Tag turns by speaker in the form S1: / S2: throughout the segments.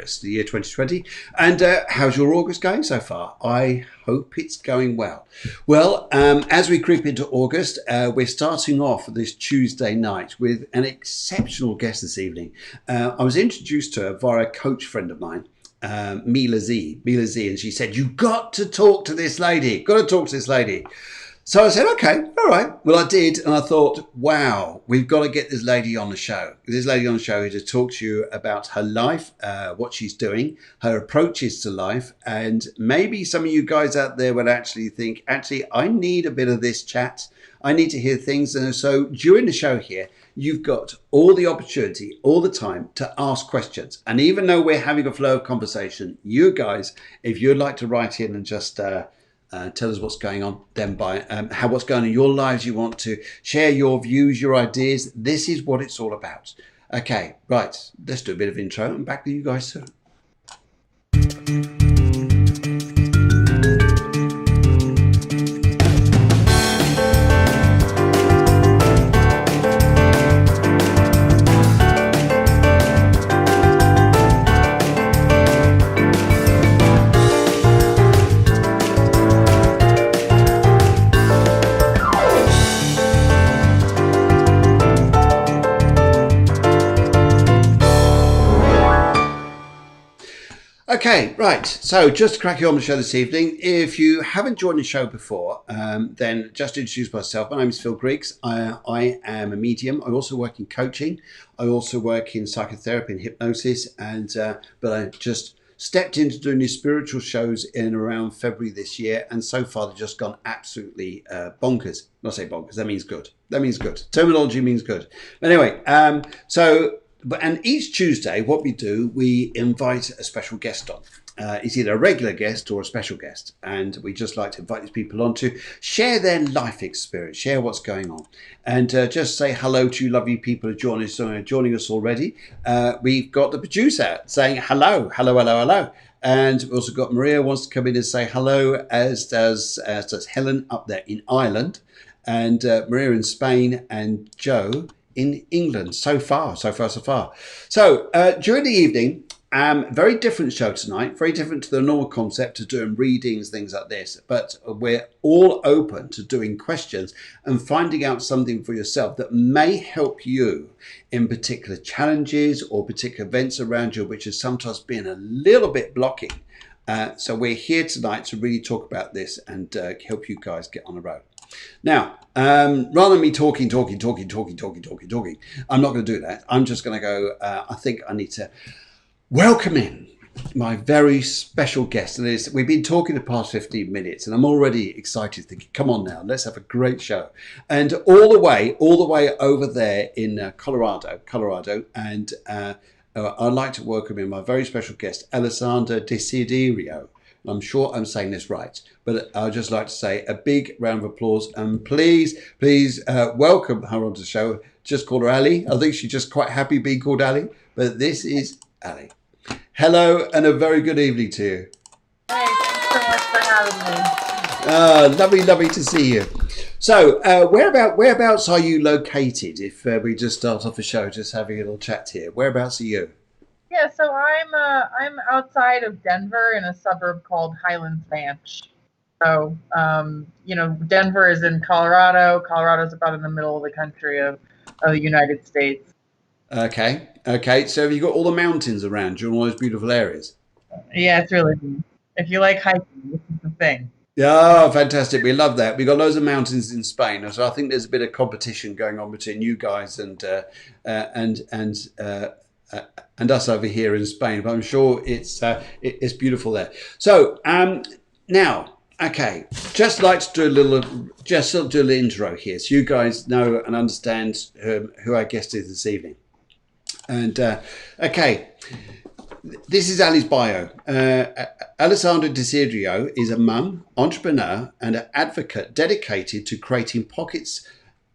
S1: the year 2020. And how's your August going so far? I hope it's going well. Well, as we creep into August, we're starting off this Tuesday night with an exceptional guest this evening. I was introduced to her via a coach friend of mine, Mila Z, and she said, "You got to talk to this lady, got to talk to this lady." So I said, okay, all right. Well, I did. And I thought, wow, we've got to get this lady on the show. This lady on the show to talk to you about her life, what she's doing, her approaches to life. And maybe some of you guys out there would actually think, actually, I need a bit of this chat. I need to hear things. And so during the show here, you've got all the opportunity, all the time to ask questions. And even though we're having a flow of conversation, you guys, if you'd like to write in and just tell us what's going on, then what's going on in your lives, you want to share your views, your ideas. This is what it's all about. Okay, right. Let's do a bit of intro and back to you guys soon. Okay, right. So just to crack you on the show this evening, if you haven't joined the show before, then just to introduce myself. My name is Phil Griggs. I am a medium. I also work in coaching. I also work in psychotherapy and hypnosis. But I just stepped into doing these spiritual shows in around February this year. And so far, they've just gone absolutely bonkers. Not say bonkers. That means good. That means good. Terminology means good. But anyway, and each Tuesday, what we do, we invite a special guest on. It's either a regular guest or a special guest. And we just like to invite these people on to share their life experience, share what's going on. And just say hello to you lovely people who are joining us already. We've got the producer saying hello. And we've also got Maria wants to come in and say hello, as does Helen up there in Ireland. And Maria in Spain, and Joe in England. So far. So during the evening, very different show tonight, very different to the normal concept of doing readings, things like this, but we're all open to doing questions and finding out something for yourself that may help you in particular challenges or particular events around you, which has sometimes been a little bit blocking. So we're here tonight to really talk about this and help you guys get on the road. Now, rather than me talking, I'm not going to do that. I'm just going to go, I think I need to welcome in my very special guest. And we've been talking the past 15 minutes and I'm already excited, thinking, come on now, let's have a great show. And all the way over there in Colorado. And I'd like to welcome in my very special guest, Alessandra Desiderio. I'm sure I'm saying this right, but I'd just like to say a big round of applause and please welcome her onto the show. Just call her Ali. I think she's just quite happy being called Ali, but this is Ali. Hello and a very good evening to you.
S2: Hey, thanks so much for having me.
S1: Lovely to see you. So whereabouts are you located? If we just start off the show, just having a little chat here. Whereabouts are you?
S2: Yeah, so I'm outside of Denver in a suburb called Highlands Ranch. So Denver is in Colorado. Colorado's about in the middle of the country of the United States.
S1: Okay. So have you got all the mountains around you and all those beautiful areas?
S2: Yeah, it's really neat. If you like hiking, this is the thing.
S1: Yeah, fantastic. We love that. We've got loads of mountains in Spain, so I think there's a bit of competition going on between you guys and us over here in Spain, but I'm sure it's beautiful there. So now, okay, just like to do a little intro here, so you guys know and understand who our guest is this evening. And okay, this is Ali's bio. Alessandra Desiderio is a mum, entrepreneur, and an advocate dedicated to creating pockets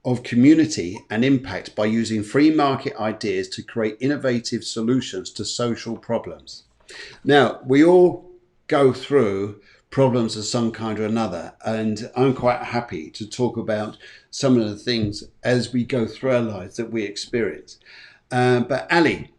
S1: of community and impact by using free market ideas to create innovative solutions to social problems. Now, we all go through problems of some kind or another, and I'm quite happy to talk about some of the things as we go through our lives that we experience. But Ali,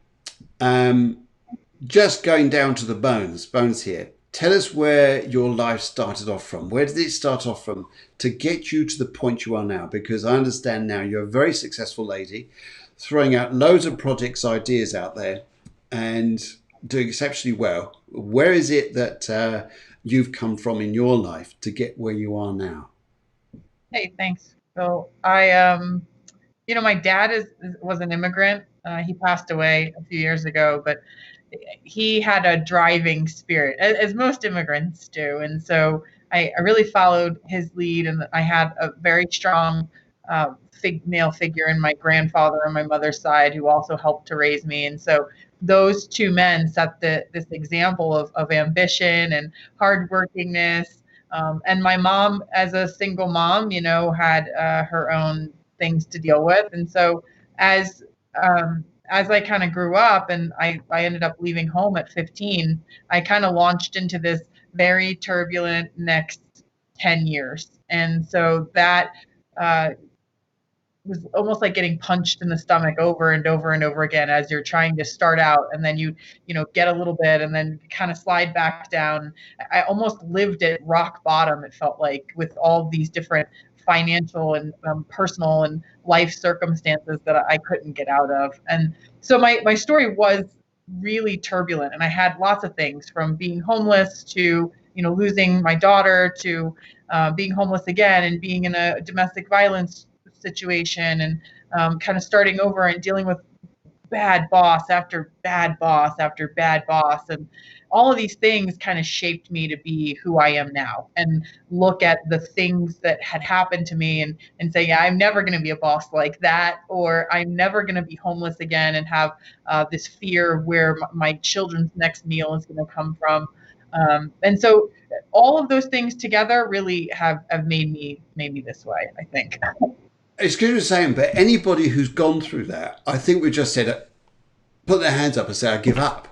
S1: Just going down to the bones here. Tell us where your life started off from. Where did it start off from to get you to the point you are now? Because I understand now you're a very successful lady, throwing out loads of projects, ideas out there, and doing exceptionally well. Where is it that you've come from in your life to get where you are now?
S2: Hey, thanks. So my dad was an immigrant. He passed away a few years ago, but he had a driving spirit, as most immigrants do. And so I really followed his lead, and I had a very strong male figure in my grandfather on my mother's side who also helped to raise me. And so those two men set this example of ambition and hardworkingness. And my mom, as a single mom, had her own things to deal with. And so as as I kind of grew up and I ended up leaving home at 15, I kind of launched into this very turbulent next 10 years. And so that uh, was almost like getting punched in the stomach over and over and over again as you're trying to start out, and then you get a little bit and then kind of slide back down. I almost lived at rock bottom, it felt like, with all these different financial and personal and life circumstances that I couldn't get out of. And so my story was really turbulent, and I had lots of things, from being homeless to losing my daughter, to being homeless again and being in a domestic violence situation, and kind of starting over and dealing with bad boss after bad boss after bad boss. And all of these things kind of shaped me to be who I am now, and look at the things that had happened to me and say, yeah, I'm never going to be a boss like that, or I'm never going to be homeless again and have this fear of where my children's next meal is going to come from. And so all of those things together really have made me this way, I think.
S1: Excuse me saying, but anybody who's gone through that, I think we just said, put their hands up and say, I give up.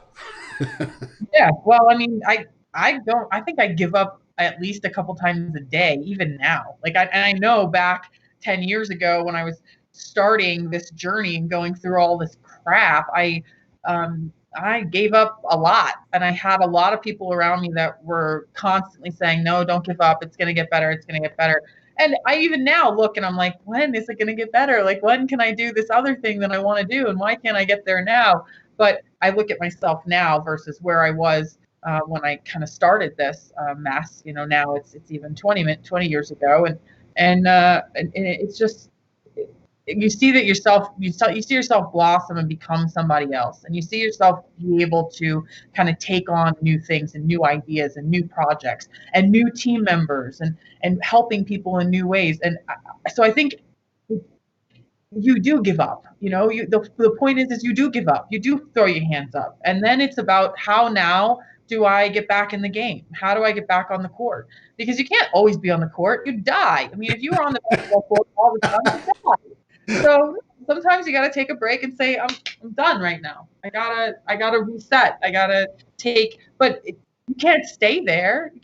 S2: Yeah, well, I mean, I think I give up at least a couple times a day, even now. And I know back 10 years ago when I was starting this journey and going through all this crap, I gave up a lot, and I had a lot of people around me that were constantly saying, "No, don't give up. It's going to get better. It's going to get better." And I even now look and I'm like, when is it going to get better? Like, when can I do this other thing that I want to do? And why can't I get there now? But I look at myself now versus where I was when I kind of started this mess. Now it's even 20 years ago, and it's just, you see that you see yourself blossom and become somebody else, and you see yourself be able to kind of take on new things and new ideas and new projects and new team members, and helping people in new ways. And so I think you do give up. The point is you do give up. You do throw your hands up, and then it's about, how now do I get back in the game? How do I get back on the court? Because you can't always be on the court. You die. I mean, if you were on the basketball court all the time, you die. So sometimes you got to take a break and say, I'm done right now. I gotta reset. I gotta you can't stay there. You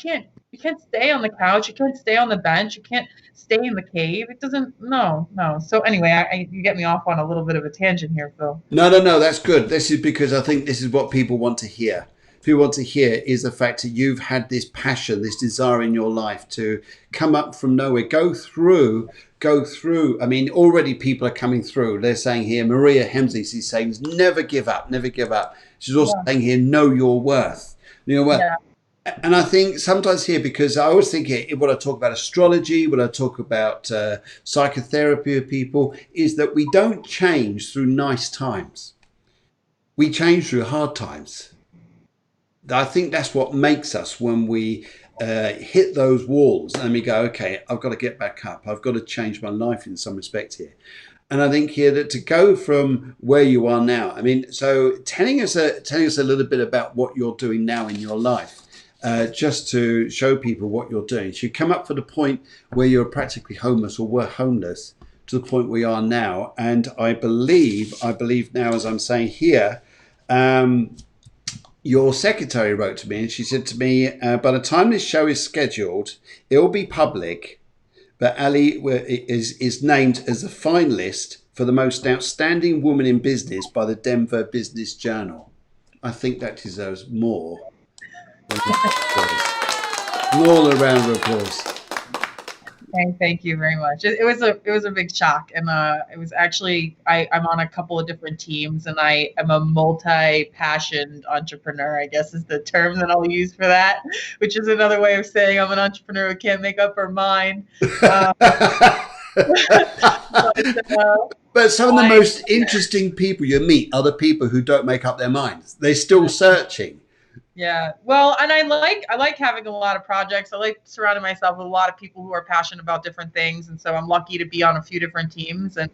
S2: can't stay on the couch. You can't stay on the bench. You can't stay in the cave. It doesn't. No, no. So anyway, you get me off on a little bit of a tangent here, Phil.
S1: No, that's good. This is because I think this is what people want to hear. People want to hear is the fact that you've had this passion, this desire in your life to come up from nowhere, go through. I mean, already people are coming through. They're saying here, Maria Hemsley, she's saying, never give up, never give up. She's also saying here, know your worth. Know your worth.
S2: Yeah.
S1: And I think sometimes here, because I always think here, when I talk about astrology, when I talk about psychotherapy with people, is that we don't change through nice times. We change through hard times. I think that's what makes us, when we hit those walls and we go, okay, I've got to get back up. I've got to change my life in some respect here. And I think here that to go from where you are now, I mean, so telling us a little bit about what you're doing now in your life, just to show people what you're doing. So you come up for the point where you're practically homeless, or were homeless, to the point where you are now. And I believe now, as I'm saying here, your secretary wrote to me and she said to me, by the time this show is scheduled, it will be public, but Ali is named as a finalist for the most outstanding woman in business by the Denver Business Journal. I think that deserves more than applause. All around applause.
S2: Thank you very much. It was a big shock, and it was actually I'm on a couple of different teams, and I am a multi-passioned entrepreneur, I guess is the term that I'll use for that, which is another way of saying I'm an entrepreneur who can't make up her mind. But,
S1: But some of the most interesting people you meet are the people who don't make up their minds. They're still searching.
S2: Yeah. Well, and I like having a lot of projects. I like surrounding myself with a lot of people who are passionate about different things, and so I'm lucky to be on a few different teams. And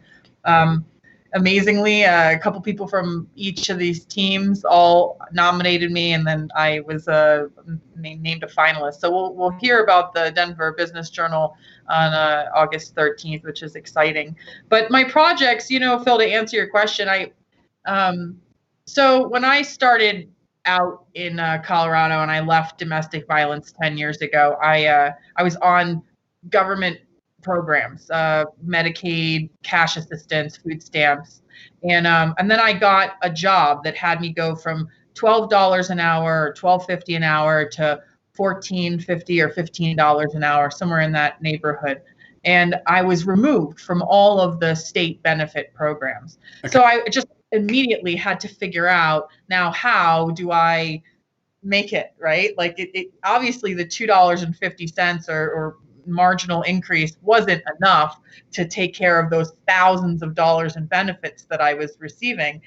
S2: amazingly, a couple people from each of these teams all nominated me, and then I was named a finalist. So we'll hear about the Denver Business Journal on August 13th, which is exciting. But my projects, you know, Phil, to answer your question, so when I started out in Colorado and I left domestic violence 10 years ago, I was on government programs, Medicaid, cash assistance, food stamps, and then I got a job that had me go from $12 an hour, or $12.50 an hour to $14.50 or $15 an hour, somewhere in that neighborhood. And I was removed from all of the state benefit programs. Okay. So I just immediately had to figure out, now how do I make it, right? Like it obviously the $2.50 or marginal increase wasn't enough to take care of those thousands of dollars in benefits that I was receiving.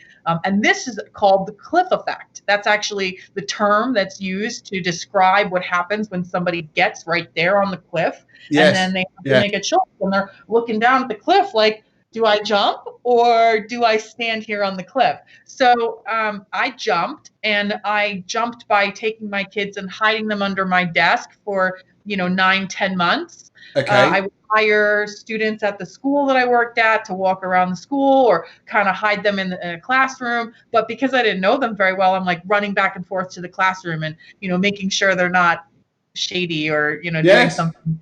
S2: And this is called the cliff effect. That's actually the term that's used to describe what happens when somebody gets right there on the cliff. Yes. And then they have to make a choice when they're looking down at the cliff, like, do I jump or do I stand here on the cliff? So I jumped, and I jumped by taking my kids and hiding them under my desk for 9-10 months. Okay. I would hire students at the school that I worked at to walk around the school or kind of hide them in a classroom. But because I didn't know them very well, I'm like running back and forth to the classroom and, making sure they're not shady or, doing something.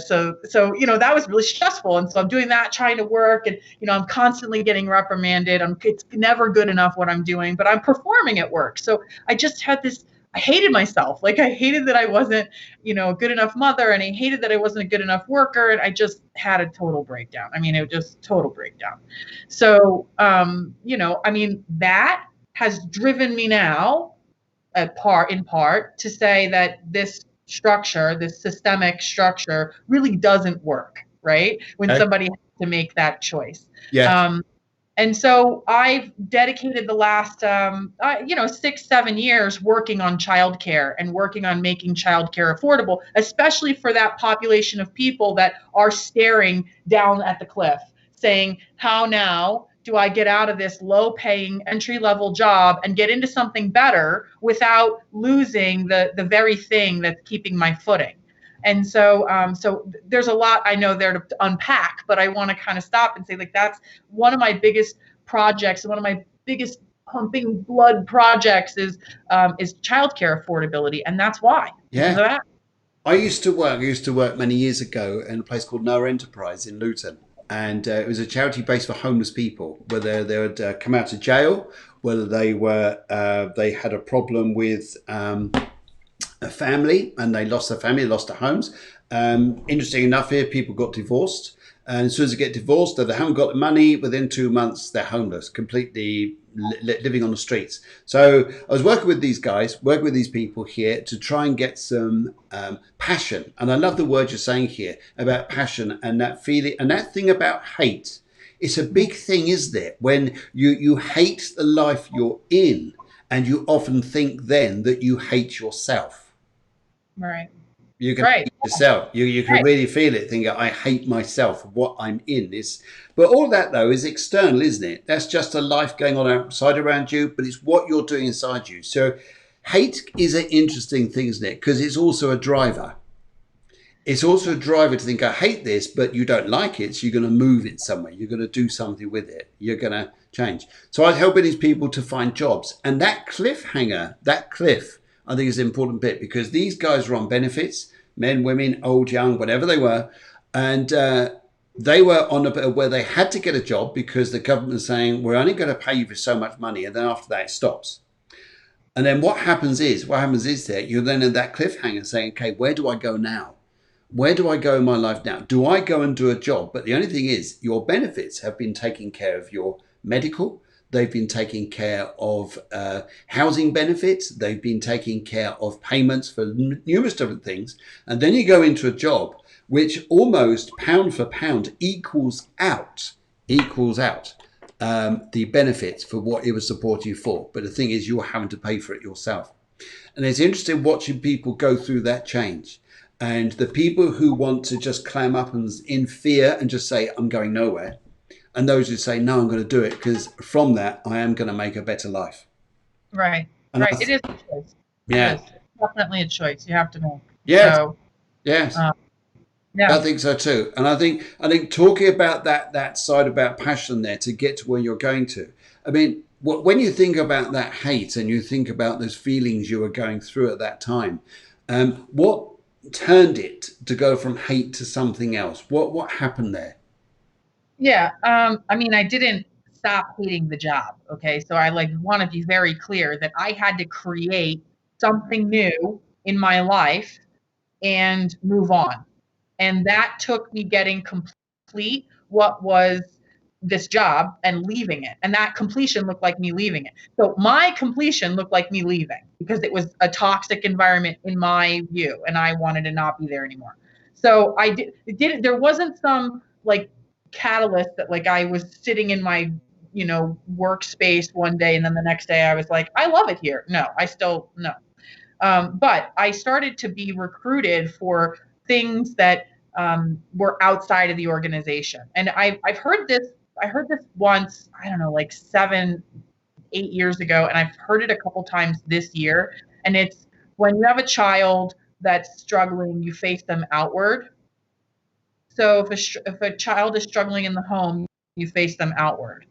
S2: So that was really stressful. And so I'm doing that, trying to work, and, I'm constantly getting reprimanded. It's never good enough what I'm doing, but I'm performing at work. So I just had I hated myself. Like, I hated that I wasn't, a good enough mother, and I hated that I wasn't a good enough worker. And I just had a total breakdown. I mean, it was just total breakdown. So, that has driven me now in part to say that this structure, this systemic structure, really doesn't work, right? When somebody has to make that choice. Yeah. And so I've dedicated the last, 6-7 years working on childcare and working on making childcare affordable, especially for that population of people that are staring down at the cliff, saying, how now do I get out of this low-paying entry-level job and get into something better without losing the very thing that's keeping my footing? And so there's a lot I know there to unpack, but I want to kind of stop and say, like, that's one of my biggest projects, one of my biggest pumping blood projects is childcare affordability, and that's why.
S1: Yeah. That. I used to work many years ago in a place called Noah Enterprise in Luton. And it was a charity based for homeless people, whether they would come out of jail, whether they had a problem with a family and they lost their family, lost their homes. Interesting enough here, people got divorced. And as soon as they get divorced, they haven't got the money. Within 2 months, they're homeless, completely living on the streets. So I was working with these guys, working with these people here to try and get some passion. And I love the word you're saying here about passion and that feeling and that thing about hate. It's a big thing, isn't it? When you hate the life you're in, and you often think then that you hate yourself.
S2: Right.
S1: You can hate yourself. You can really feel it, thinking, I hate myself, what I'm in. But all that, though, is external, isn't it? That's just a life going on outside around you, but it's what you're doing inside you. So hate is an interesting thing, isn't it? Because it's also a driver. It's also a driver to think, I hate this, but you don't like it, so you're going to move it somewhere. You're going to do something with it. You're going to change. So I'm helping these people to find jobs. And that cliffhanger, that cliff, I think is an important bit, because these guys were on benefits, men, women, old, young, whatever they were. And they were on a bit where they had to get a job because the government was saying, we're only going to pay you for so much money. And then after that, it stops. And then what happens is that you're then at that cliffhanger saying, okay, where do I go now? Where do I go in my life now? Do I go and do a job? But the only thing is, your benefits have been taking care of your medical. They've been taking care of housing benefits. They've been taking care of payments for numerous different things. And then you go into a job which almost pound for pound equals out the benefits for what it was supporting you for. But the thing is, you're having to pay for it yourself. And it's interesting watching people go through that change. And the people who want to just clam up and in fear and just say, I'm going nowhere. And those who say, no, I'm going to do it because from that, I am going to make a better life.
S2: Right.
S1: And
S2: Right. It is a choice.
S1: yeah.
S2: It is. It's definitely a choice you have to make.
S1: Yes.
S2: So,
S1: Yes.
S2: yeah.
S1: I think so too. And I think talking about that side about passion there to get to where you're going to. I mean, when you think about that hate and you think about those feelings you were going through at that time, what turned it to go from hate to something else? What happened there?
S2: Yeah. I mean, I didn't stop hating the job. Okay. So I want to be very clear that I had to create something new in my life and move on. And that took me getting complete what was this job and leaving it. And that completion looked like me leaving it. So my completion looked like me leaving because it was a toxic environment in my view and I wanted to not be there anymore. So I did there wasn't some like catalyst that like I was sitting in my workspace one day and then the next day I was like, I love it here. No, I still no. But I started to be recruited for things that were outside of the organization. And I've heard this. I heard this once. I don't know, like 7, 8 years ago, and I've heard it a couple times this year. And it's when you have a child that's struggling, you face them outward. So if a child is struggling in the home, you face them outward.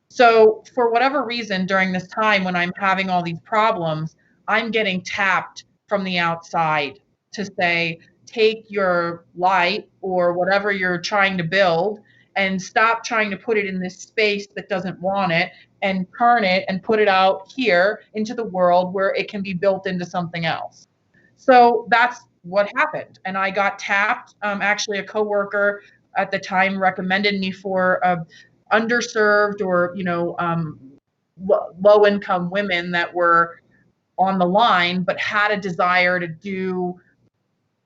S2: So for whatever reason, during this time when I'm having all these problems, I'm getting tapped from the outside to say, take your light or whatever you're trying to build and stop trying to put it in this space that doesn't want it and turn it and put it out here into the world where it can be built into something else. So that's what happened. And I got tapped. Actually, a coworker at the time recommended me for underserved or low income women that were on the line but had a desire to do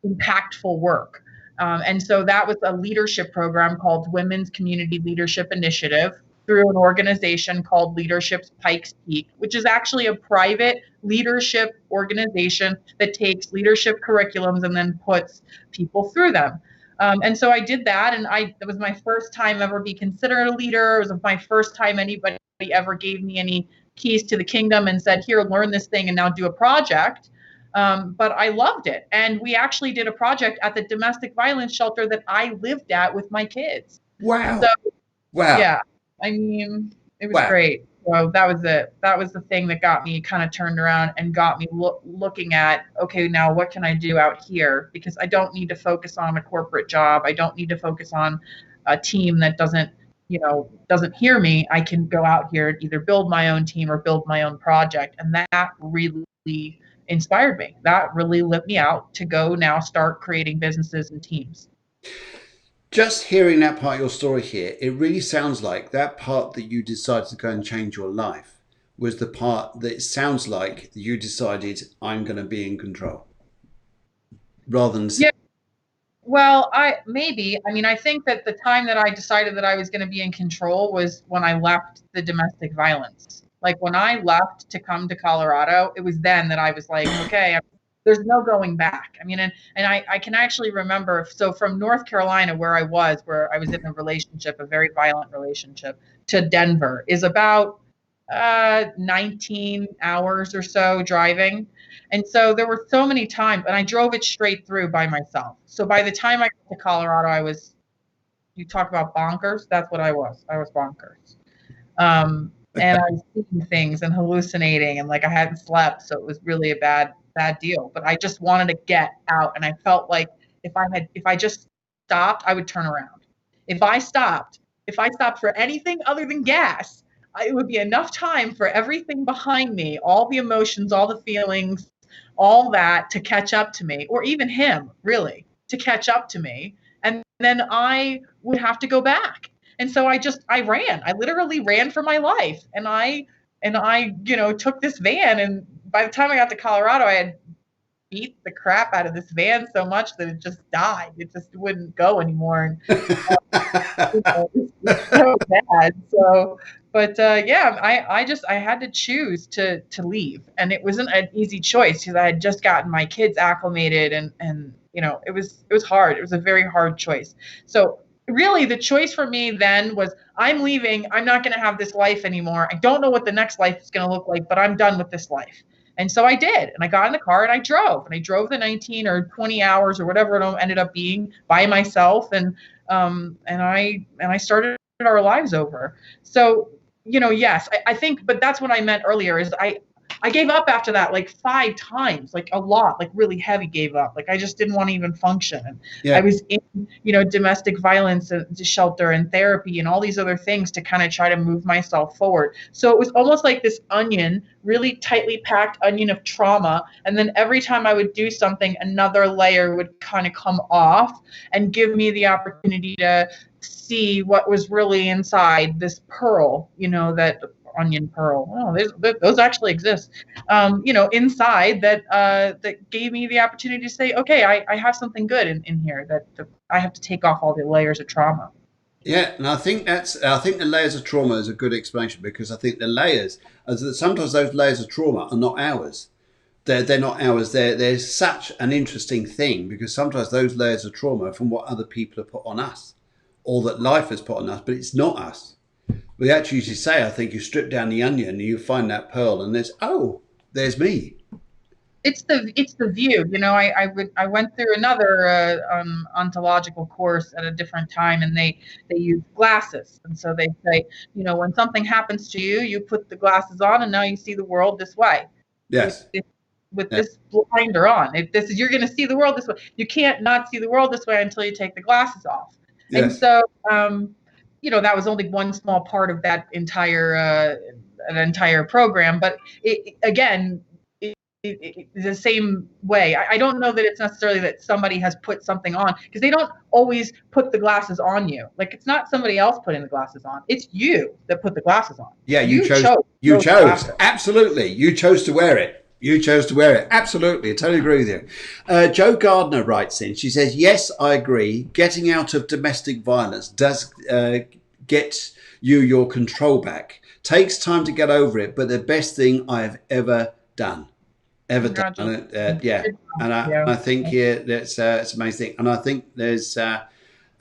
S2: impactful work. And so that was a leadership program called Women's Community Leadership Initiative through an organization called Leadership's Pikes Peak, which is actually a private leadership organization that takes leadership curriculums and then puts people through them. And so I did that, and it was my first time ever be considered a leader. It was my first time anybody ever gave me any keys to the kingdom and said, here, learn this thing and now do a project. But I loved it. And we actually did a project at the domestic violence shelter that I lived at with my kids.
S1: Wow.
S2: So,
S1: Wow.
S2: yeah, I mean, it was
S1: Wow.
S2: great. So that was it. That was the thing that got me kind of turned around and got me looking at, okay, now what can I do out here? Because I don't need to focus on a corporate job. I don't need to focus on a team that doesn't hear me. I can go out here and either build my own team or build my own project. And that really inspired me. That really lit me out to go now start creating businesses and teams.
S1: Just hearing that part of your story here, it really sounds like that part that you decided to go and change your life was the part that it sounds like you decided I'm going to be in control rather than.
S2: Yeah. Well, I mean, I think that the time that I decided that I was going to be in control was when I left the domestic violence. Like when I left to come to Colorado, it was then that I was like, okay, there's no going back. I mean, and I can actually remember, so from North Carolina, where I was in a relationship, a very violent relationship, to Denver is about 19 hours or so driving. And so there were so many times, and I drove it straight through by myself. So by the time I got to Colorado, you talk about bonkers, that's what I was. I was bonkers. And I was seeing things and hallucinating and like I hadn't slept. So it was really a bad deal. But I just wanted to get out. And I felt like if I just stopped, I would turn around. If I stopped for anything other than gas, it would be enough time for everything behind me, all the emotions, all the feelings, all that to catch up to me, or even him, really, to catch up to me. And then I would have to go back. And so I ran. I literally ran for my life. And I took this van. And by the time I got to Colorado, I had beat the crap out of this van so much that it just died. It just wouldn't go anymore. And it's so bad. So, but yeah, I had to choose to leave, and it wasn't an easy choice because I had just gotten my kids acclimated, and it was hard. It was a very hard choice. So really, the choice for me then was, I'm leaving. I'm not going to have this life anymore. I don't know what the next life is going to look like, but I'm done with this life. And so I did, and I got in the car and I drove the 19 or 20 hours or whatever it ended up being by myself. And I started our lives over. So, yes, I think, but that's what I meant earlier is I gave up after that like 5 times, like a lot, like really heavy gave up. Like I just didn't want to even function. And
S1: Yeah.
S2: I was in, domestic violence shelter and therapy and all these other things to kind of try to move myself forward. So it was almost like this onion, really tightly packed onion of trauma. And then every time I would do something, another layer would kind of come off and give me the opportunity to see what was really inside this pearl, that onion pearl. Oh, those actually exist. Inside that gave me the opportunity to say, okay, I have something good in here that I have to take off all the layers of trauma.
S1: Yeah, and I think the layers of trauma is a good explanation, because I think the layers, sometimes those layers of trauma are not ours. They're not ours. They're such an interesting thing, because sometimes those layers of trauma are from what other people have put on us, or that life has put on us, but it's not us. We actually usually say, I think, you strip down the onion and you find that pearl, and there's me.
S2: It's the view. I went through another ontological course at a different time, and they use glasses, and so they say, when something happens to you, you put the glasses on, and now you see the world this way.
S1: Yes.
S2: With
S1: Yeah.
S2: this blinder on. If this is, you're going to see the world this way. You can't not see the world this way until you take the glasses off. And
S1: Yes.
S2: so, that was only one small part of that entire program. But again, the same way. I don't know that it's necessarily that somebody has put something on, because they don't always put the glasses on you. Like, it's not somebody else putting the glasses on. It's you that put the glasses on.
S1: Yeah, you chose. You chose. Absolutely. You chose to wear it. You chose to wear it. Absolutely. I totally agree with you. Joe Gardner writes in. She says, yes, I agree. Getting out of domestic violence does get you your control back. Takes time to get over it, but the best thing I have ever done. Yeah, and I think that's it's amazing, and I think there's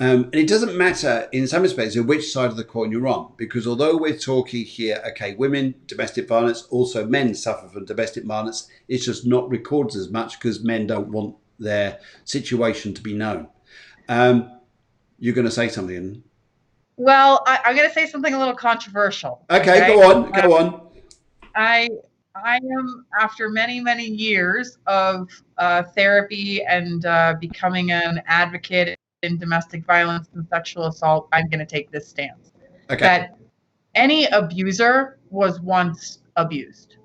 S1: and it doesn't matter in some respects which side of the coin you're on, because although we're talking here, okay, women, domestic violence, also men suffer from domestic violence, it's just not recorded as much because men don't want their situation to be known. You're going to say something?
S2: Well, I'm going to say something a little controversial.
S1: Okay, go on.
S2: I am, after many, many years of therapy and becoming an advocate in domestic violence and sexual assault, I'm going to take this stance.
S1: Okay.
S2: That any abuser was once abused.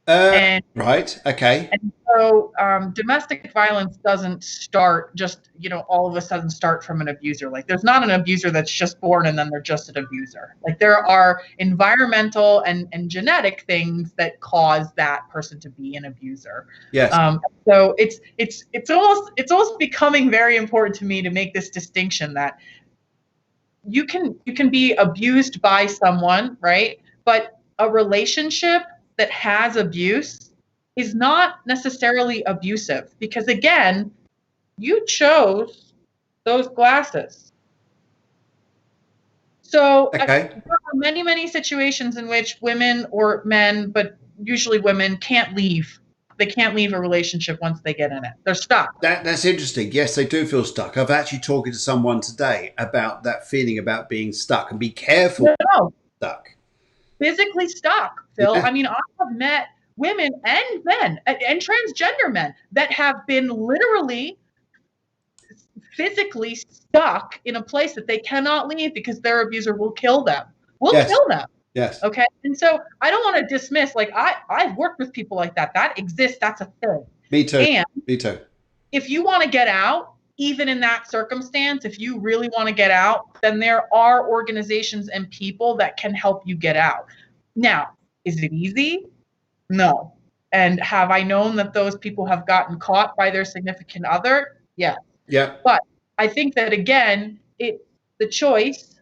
S1: Right. Okay.
S2: And so domestic violence doesn't start just, all of a sudden start from an abuser. Like, there's not an abuser that's just born and then they're just an abuser. Like, there are environmental and genetic things that cause that person to be an abuser.
S1: Yes.
S2: So it's almost becoming very important to me to make this distinction that you can be abused by someone, right? But a relationship that has abuse is not necessarily abusive, because again, you chose those glasses. So there are many, many situations in which women or men, but usually women, can't leave. They can't leave a relationship once they get in it. They're stuck.
S1: That's interesting. Yes, they do feel stuck. I've actually talking to someone today about that feeling about being stuck, and be careful.
S2: No.
S1: Stuck.
S2: Physically stuck, Phil. Yeah. I mean, I have met women and men and transgender men that have been literally physically stuck in a place that they cannot leave because their abuser will kill them. Kill them.
S1: Yes.
S2: Okay. And so I don't want to dismiss, like, I've worked with people like that. That exists. That's a thing.
S1: Me too.
S2: And
S1: Me too.
S2: if you want to get out, even in that circumstance, if you really want to get out, then there are organizations and people that can help you get out. Now, is it easy? No. And have I known that those people have gotten caught by their significant other? Yeah.
S1: Yeah.
S2: But I think that, again, it's the choice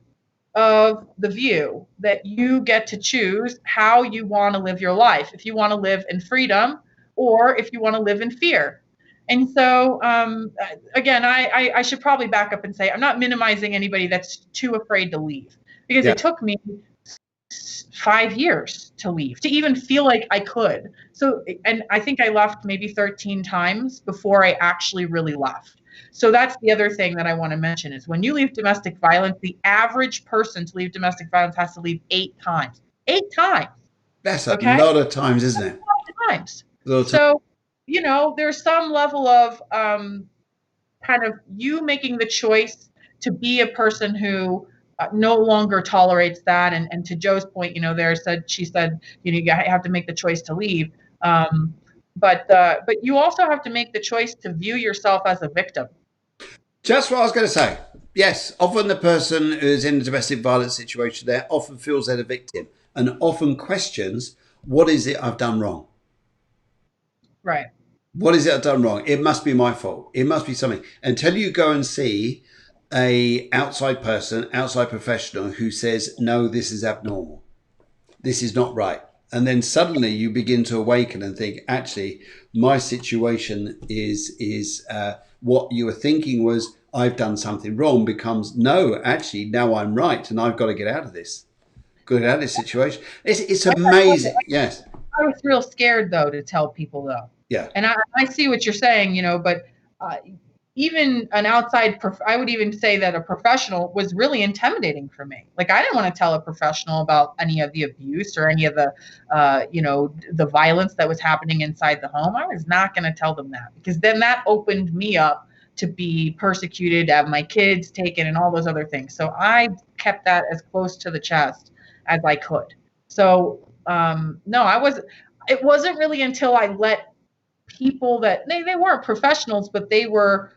S2: of the view that you get to choose how you want to live your life. If you want to live in freedom or if you want to live in fear. And so, again, I should probably back up and say I'm not minimizing anybody that's too afraid to leave, because
S1: Yeah.
S2: it took me 5 years to leave, to even feel like I could. So, and I think I left maybe 13 times before I actually really left. So that's the other thing that I want to mention is when you leave domestic violence, the average person to leave domestic violence has to leave 8 times. 8 times.
S1: That's a
S2: Okay?
S1: lot of times, isn't it?
S2: A lot of times.
S1: Lot of
S2: So, you know, there's some level of kind of you making the choice to be a person who no longer tolerates that. And to Joe's point, you know, she said, you know, you have to make the choice to leave. But you also have to make the choice to view yourself as a victim.
S1: Just what I was going to say. Yes, often the person who's in a domestic violence situation there often feels they're the victim and often questions, what is it I've done wrong?
S2: Right.
S1: What is it I've done wrong? It must be my fault. It must be something. Until you go and see a outside person, outside professional who says, no, this is abnormal. This is not right. And then suddenly you begin to awaken and think, actually, my situation is what you were thinking was I've done something wrong becomes, no, actually, now I'm right. And I've got to get out of this. Get out of this situation. It's amazing. Yes.
S2: I was real scared, though, to tell people, though.
S1: Yeah.
S2: And I see what you're saying, you know, but even an outside, I would even say that a professional was really intimidating for me. Like, I didn't want to tell a professional about any of the abuse or any of the, you know, the violence that was happening inside the home. I was not going to tell them that, because then that opened me up to be persecuted, to have my kids taken and all those other things. So I kept that as close to the chest as I could. So, no, it wasn't really until I let people that they weren't professionals, but they were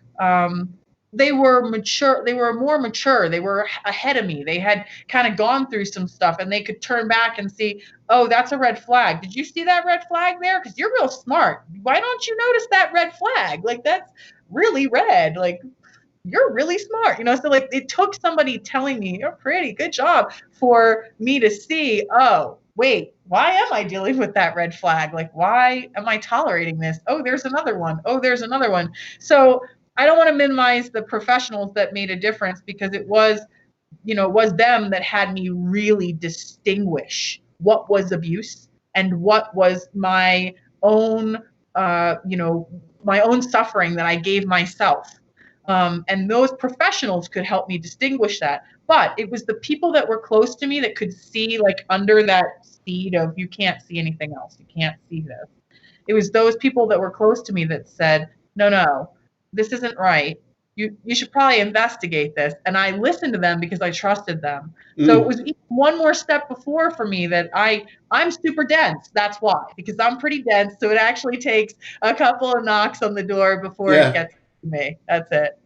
S2: mature. They were more mature. They were ahead of me. They had kind of gone through some stuff, and they could turn back and see, oh, that's a red flag. Did you see that red flag there? Because you're real smart. Why don't you notice that red flag? Like, that's really red. Like, you're really smart, you know? So like, it took somebody telling me, you're pretty good job, for me to see, oh, wait, why am I dealing with that red flag? Like, why am I tolerating this? Oh, there's another one. Oh, there's another one. So I don't want to minimize the professionals that made a difference, because it was, you know, it was them that had me really distinguish what was abuse and what was my own, you know, my own suffering that I gave myself. And those professionals could help me distinguish that. But it was the people that were close to me that could see, like, under that seed of, you can't see anything else. You can't see this. It was those people that were close to me that said, no, this isn't right. You should probably investigate this. And I listened to them because I trusted them. So it was one more step before for me that I'm super dense. That's why, because I'm pretty dense. So it actually takes a couple of knocks on the door before it gets to me. That's it.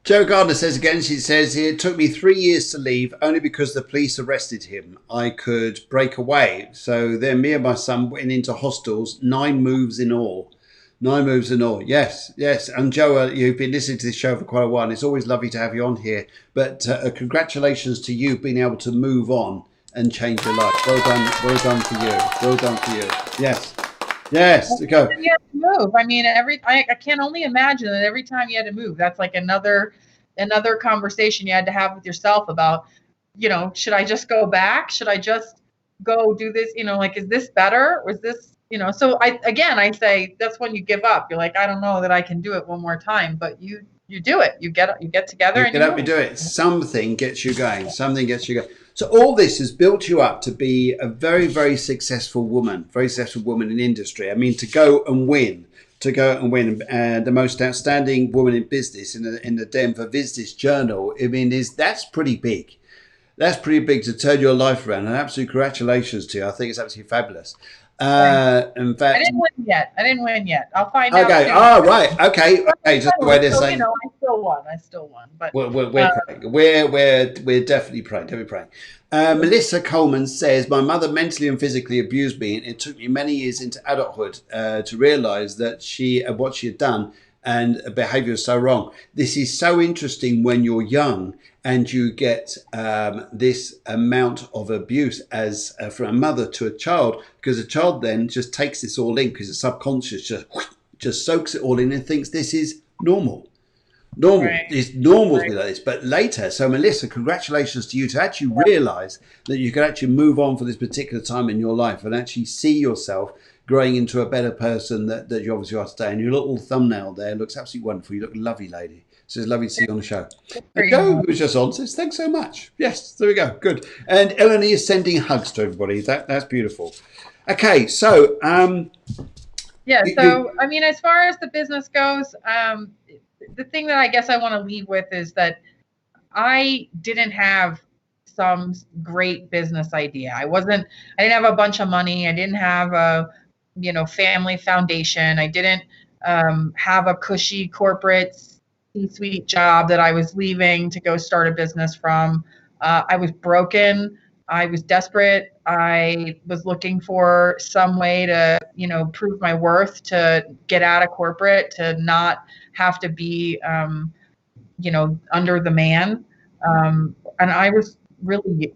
S1: Joe Gardner says again, she says, it took me 3 years to leave only because the police arrested him. I could break away. So then me and my son went into hostels, 9 moves in all. 9 moves in all. Yes, yes. And Joe, you've been listening to this show for quite a while. And it's always lovely to have you on here. But congratulations to you being able to move on and change your life. Well done for you. Well done for you. Yes. Yes, to go.
S2: You have to move. I mean, I can't only imagine that every time you had to move, that's like another conversation you had to have with yourself about, you know, should I just go back? Should I just go do this? You know, like, is this better? Was this, you know? So I say that's when you give up. You're like, I don't know that I can do it one more time, but you do it. You get together and
S1: get up and do it. Something gets you going. Something gets you going. So all this has built you up to be a very, very successful woman in industry. I mean, to go and win, the most outstanding woman in business in the Denver Business Journal. I mean, that's pretty big. That's pretty big to turn your life around, and absolute congratulations to you. I think it's absolutely fabulous.
S2: Thanks.
S1: In
S2: I
S1: fact,
S2: didn't win yet. I didn't win yet. I'll find out
S1: okay.
S2: soon.
S1: Oh, right. Okay.
S2: But
S1: Okay. Just the way they're
S2: so, you
S1: saying.
S2: know, I still won. I still won. But
S1: We're
S2: uh,
S1: praying. We're definitely praying. Definitely praying. Melissa Coleman says, "My mother mentally and physically abused me, and it took me many years into adulthood to realise that what she had done and behaviour was so wrong." This is so interesting when you're young and you get this amount of abuse as from a mother to a child, because a child then just takes this all in because the subconscious just soaks it all in and thinks this is normal. Normal.
S2: right,
S1: It's normal to
S2: right.
S1: be like this. But later, so Melissa, congratulations to you to actually realize that you can actually move on for this particular time in your life and actually see yourself growing into a better person that you obviously are today. And your little thumbnail there looks absolutely wonderful. You look lovely, lady. So it's lovely to see you on the show. And
S2: Pretty
S1: Joe,
S2: much.
S1: who was just on, says, thanks so much. Yes, there we go. Good. And Eleni is sending hugs to everybody. That's beautiful. Okay, so
S2: Yeah.
S1: you
S2: So, I mean, as far as the business goes, the thing that I guess I want to leave with is that I didn't have some great business idea. I didn't have a bunch of money. I didn't have a, family foundation. I didn't have a cushy corporate C-suite job that I was leaving to go start a business from. I was broken. I was desperate. I was looking for some way to, prove my worth, to get out of corporate, to not have to be, under the man. And I was really,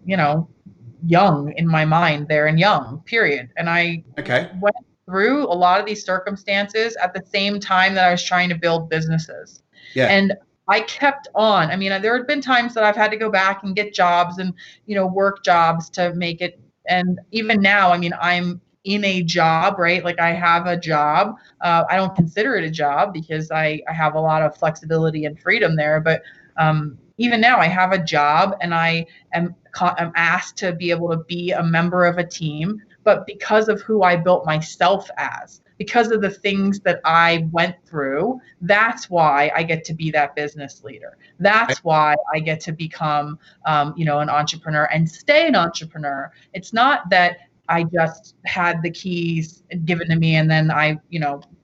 S2: young in my mind there, and young, period. And I
S1: okay?
S2: went through a lot of these circumstances at the same time that I was trying to build businesses.
S1: Yeah.
S2: And I kept on. I mean, there had been times that I've had to go back and get jobs and, work jobs to make it. And even now, I mean, I'm in a job, right? Like, I have a job. I don't consider it a job because I have a lot of flexibility and freedom there. But even now, I have a job, and I'm asked to be able to be a member of a team. But because of who I built myself as, because of the things that I went through, that's why I get to be that business leader. That's why I get to become, an entrepreneur and stay an entrepreneur. It's not that I just had the keys given to me and then I,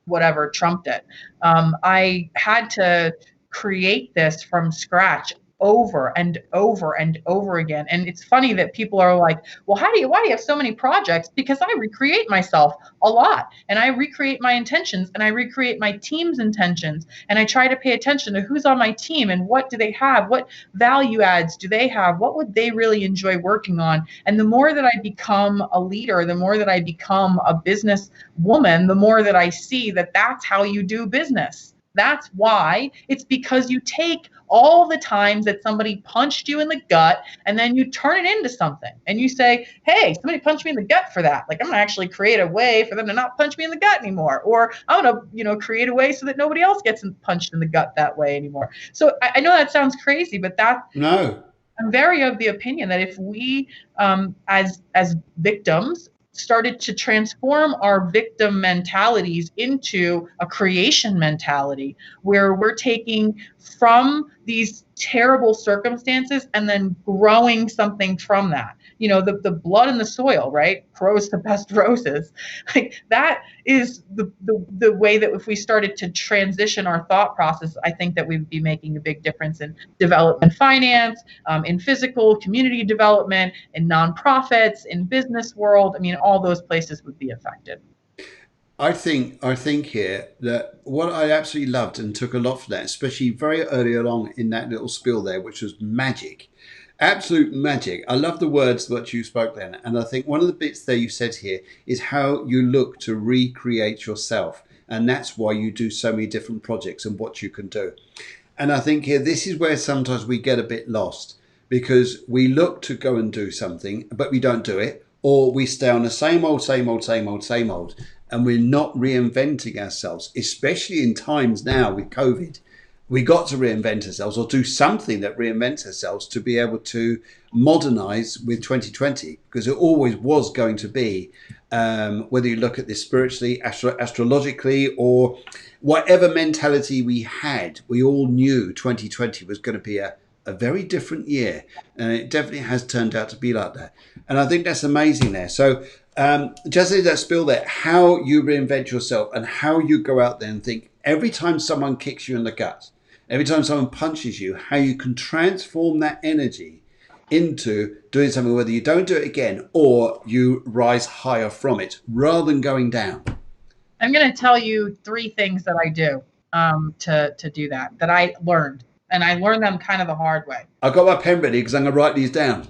S2: whatever, trumped it. I had to create this from scratch over and over and over again. And it's funny that people are like, well, why do you have so many projects? Because I recreate myself a lot, and I recreate my intentions, and I recreate my team's intentions, and I try to pay attention to who's on my team and what do they have, what value adds do they have, what would they really enjoy working on. And the more that I become a leader, the more that I become a business woman, the more that I see that that's how you do business. That's why. It's because you take all the times that somebody punched you in the gut and then you turn it into something, and you say, hey, somebody punched me in the gut for that. Like, I'm gonna actually create a way for them to not punch me in the gut anymore. Or I'm gonna, create a way so that nobody else gets punched in the gut that way anymore. So I know that sounds crazy, but
S1: No.
S2: I'm very of the opinion that if we, as victims, started to transform our victim mentalities into a creation mentality, where we're taking from these terrible circumstances and then growing something from that. The blood in the soil, right, grows the best roses. Like, that is the way that if we started to transition our thought process, I think that we'd be making a big difference in development finance, in physical community development, in nonprofits, in business world. I mean, all those places would be affected.
S1: I think here that what I absolutely loved and took a lot from that, especially very early along in that little spiel there, which was magic, absolute magic. I love the words that you spoke then, and I think one of the bits there you said here is how you look to recreate yourself, and that's why you do so many different projects and what you can do. And I think here this is where sometimes we get a bit lost because we look to go and do something, but we don't do it, or we stay on the same old, same old, same old, same old, and we're not reinventing ourselves, especially in times now with COVID. We got to reinvent ourselves or do something that reinvents ourselves to be able to modernize with 2020, because it always was going to be, whether you look at this spiritually, astrologically, or whatever mentality we had, we all knew 2020 was going to be a a very different year, and it definitely has turned out to be like that. And I think that's amazing there. So just as that spill there, how you reinvent yourself and how you go out there and think every time someone kicks you in the gut, every time someone punches you, how you can transform that energy into doing something, whether you don't do it again or you rise higher from it rather than going down.
S2: I'm going to tell you 3 things that I do to do that I learned. And I learned them kind of the hard way.
S1: I've got my pen ready because I'm going to write these down.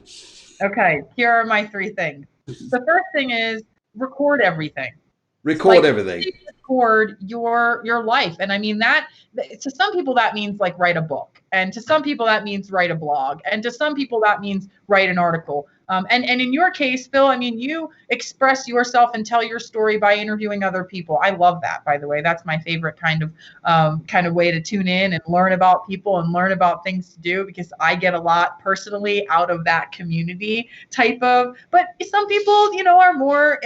S2: Okay, here are my 3 things. The first thing is record everything.
S1: Record everything.
S2: Record your life. And I mean that to some people that means like write a book, and to some people that means write a blog, and to some people that means write an article. And in your case, Phil, I mean, you express yourself and tell your story by interviewing other people. I love that, by the way. That's my favorite kind of way to tune in and learn about people and learn about things to do, because I get a lot personally out of that community type of. But some people, are more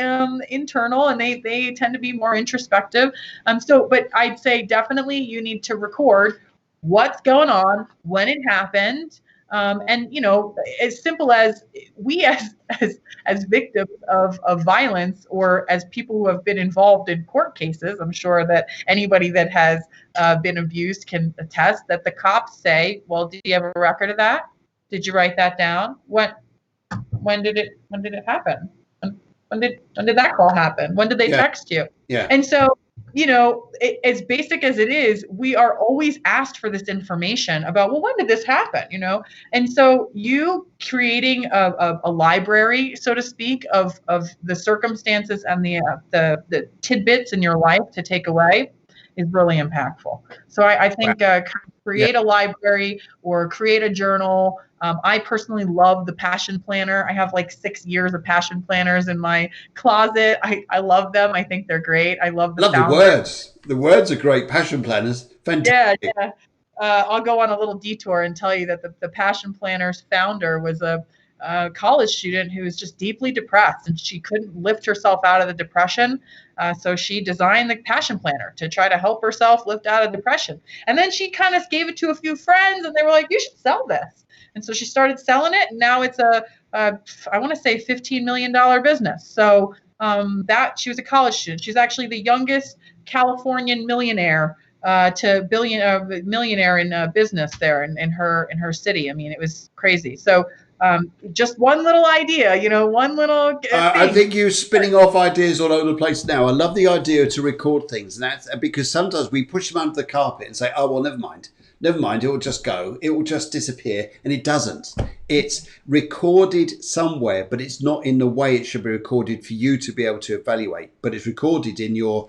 S2: internal, and they tend to be more introspective. But I'd say definitely you need to record what's going on, when it happened. And as simple as we as victims of violence, or as people who have been involved in court cases, I'm sure that anybody that has been abused can attest that the cops say, well, did you have a record of that? Did you write that down? When did it happen? When did that call happen? When did they text you?
S1: Yeah.
S2: And so, as basic as it is, we are always asked for this information about, well, when did this happen? And so you creating a library, so to speak, of the circumstances and the tidbits in your life to take away is really impactful. So I think create a library or create a journal. I personally love the Passion Planner. I have like 6 years of Passion Planners in my closet. I love them. I think they're great. I love the
S1: words. The words are great. Passion Planners. Fantastic.
S2: Yeah. I'll go on a little detour and tell you that the Passion Planners founder was a college student who was just deeply depressed, and she couldn't lift herself out of the depression. So she designed the Passion Planner to try to help herself lift out of depression. And then she kind of gave it to a few friends, and they were like, you should sell this. And so she started selling it, and now it's I want to say $15 million business. So that she was a college student. She's actually the youngest Californian millionaire to millionaire in business there in her city. I mean, it was crazy. So just one little idea, one little thing.
S1: I think you're spinning off ideas all over the place now. I love the idea to record things, and that's because sometimes we push them under the carpet and say, oh, well, never mind, it will just go, it will just disappear. And it doesn't. It's recorded somewhere, but it's not in the way it should be recorded for you to be able to evaluate, but it's recorded in your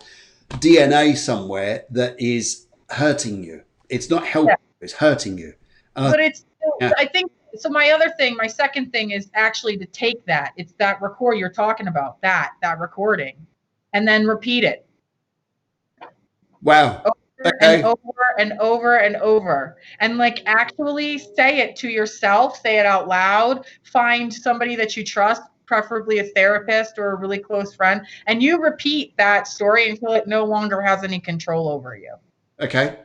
S1: DNA somewhere that is hurting you. It's not helping you, it's hurting you.
S2: But it's I think so. My second thing is actually to take that. It's that record you're talking about, that recording, and then repeat it.
S1: Wow.
S2: And over and over and over, and like actually say it to yourself, say it out loud, find somebody that you trust, preferably a therapist or a really close friend, and you repeat that story until it no longer has any control over you.
S1: Okay.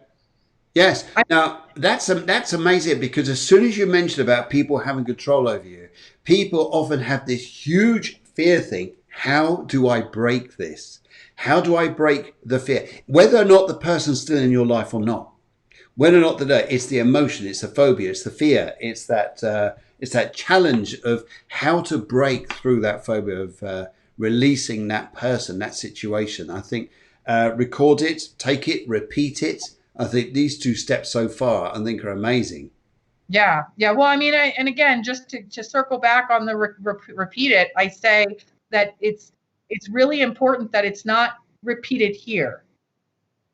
S1: Yes. Now that's amazing, because as soon as you mentioned about people having control over you, people often have this huge fear thing. How do I break this? How do I break the fear? Whether or not the person's still in your life or not, whether or not it's the emotion, it's the phobia, it's the fear, it's that challenge of how to break through that phobia of releasing that person, that situation. I think record it, take it, repeat it. I think these 2 steps so far, I think, are amazing.
S2: Yeah. Well, I mean, and again, just to circle back on the repeat it, I say that it's really important that it's not repeated here,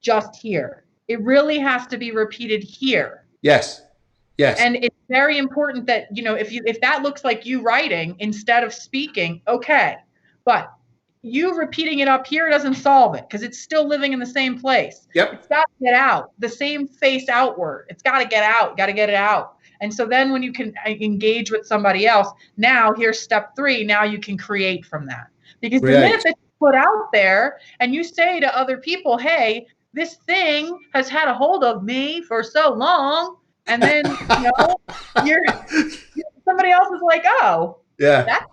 S2: just here. It really has to be repeated here.
S1: Yes.
S2: And it's very important that, if that looks like you writing instead of speaking, okay. But you repeating it up here doesn't solve it, because it's still living in the same place.
S1: Yep.
S2: It's got to get out, the same face outward. It's got to get out, got to get it out. And so then when you can engage with somebody else, now here's step 3. Now you can create from that. Because the minute that you put out there and you say to other people, hey, this thing has had a hold of me for so long, And then, you're somebody else is like, oh,
S1: Yeah.
S2: that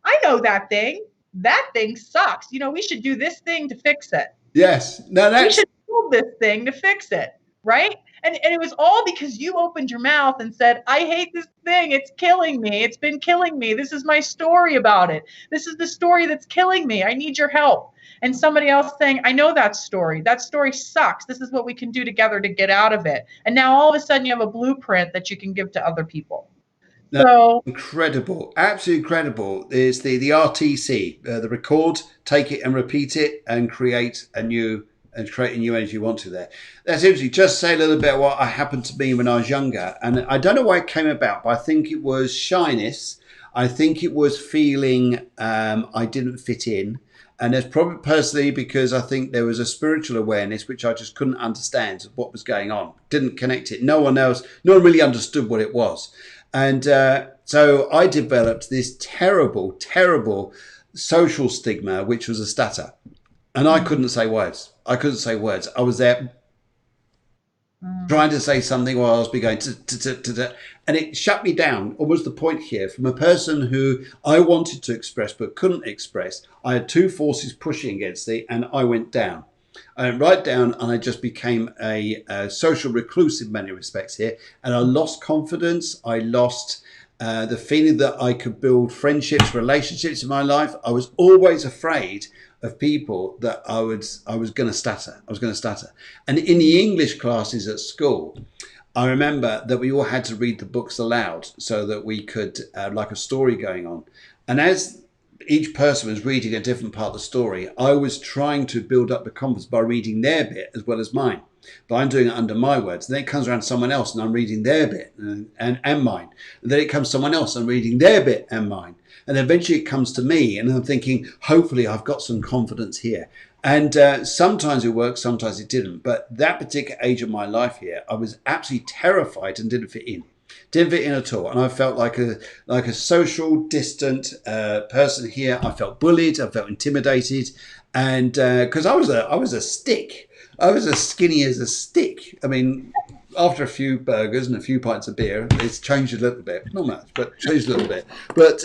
S2: I know that thing. That thing sucks. We should do this thing to fix it.
S1: Yes. No,
S2: We
S1: that's
S2: should build this thing to fix it. Right. And it was all because you opened your mouth and said, I hate this thing. It's killing me. It's been killing me. This is my story about it. This is the story that's killing me. I need your help. And somebody else saying, I know that story. That story sucks. This is what we can do together to get out of it. And now all of a sudden you have a blueprint that you can give to other people.
S1: no,
S2: So
S1: incredible, absolutely incredible. Is the RTC, the record, take it and repeat it, and create a new energy you want to there. That's interesting. Just say a little bit what happened to me when I was younger, and I don't know why it came about, but I think it was shyness. I think it was feeling I didn't fit in. And it's probably personally because I think there was a spiritual awareness which I just couldn't understand what was going on. Didn't connect it. No one really understood what it was. And so I developed this terrible, terrible social stigma, which was a stutter. And I couldn't say words. I was there trying to say something while I was going and it shut me down. Almost the point here, from a person who I wanted to express but couldn't express, I had two forces pushing against me, and I went down. I went right down, and I just became a social recluse in many respects here. And I lost confidence. I lost the feeling that I could build friendships, relationships in my life. I was always afraid of people that I was going to stutter. And in the English classes at school, I remember that we all had to read the books aloud so that we could like a story going on. And as each person was reading a different part of the story, I was trying to build up the confidence by reading their bit as well as mine. But I'm doing it under my words. And then it comes around someone else and I'm reading their bit and mine. And then it comes someone else and I'm reading their bit and mine. And eventually it comes to me and I'm thinking, hopefully I've got some confidence here. And sometimes it worked, sometimes it didn't. But that particular age of my life here, I was absolutely terrified and didn't fit in. Didn't fit in at all. And I felt like a social, distant person here. I felt bullied. I felt intimidated. And because I was a stick. I was as skinny as a stick. I mean, after a few burgers and a few pints of beer, it's changed a little bit. Not much, but changed a little bit. But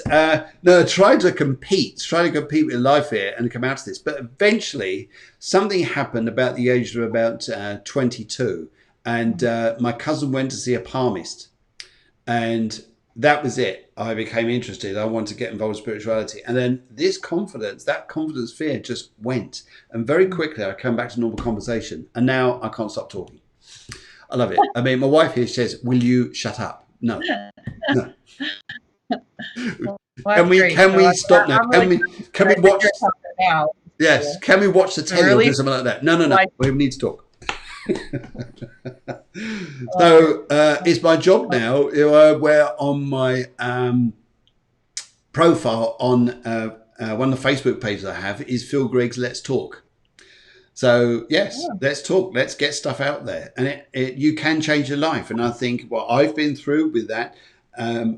S1: no, trying to compete with life here and come out of this. But eventually, something happened about the age of about 22. And my cousin went to see a palmist. And that was it. I became interested. I wanted to get involved in spirituality. And then that confidence fear just went. And very quickly, I came back to normal conversation. And now I can't stop talking. I love it. I mean, my wife here says, will you shut up? No.
S2: Well,
S1: can we stop now? Can we watch?
S2: Now.
S1: Yes. Can we watch the telly or do something like that? No. We need to talk. So it's my job now where on my profile on one of the Facebook pages I have is Phil Griggs Let's Talk. So yes, Let's talk. Let's get stuff out there, and you can change your life. And I think what I've been through with that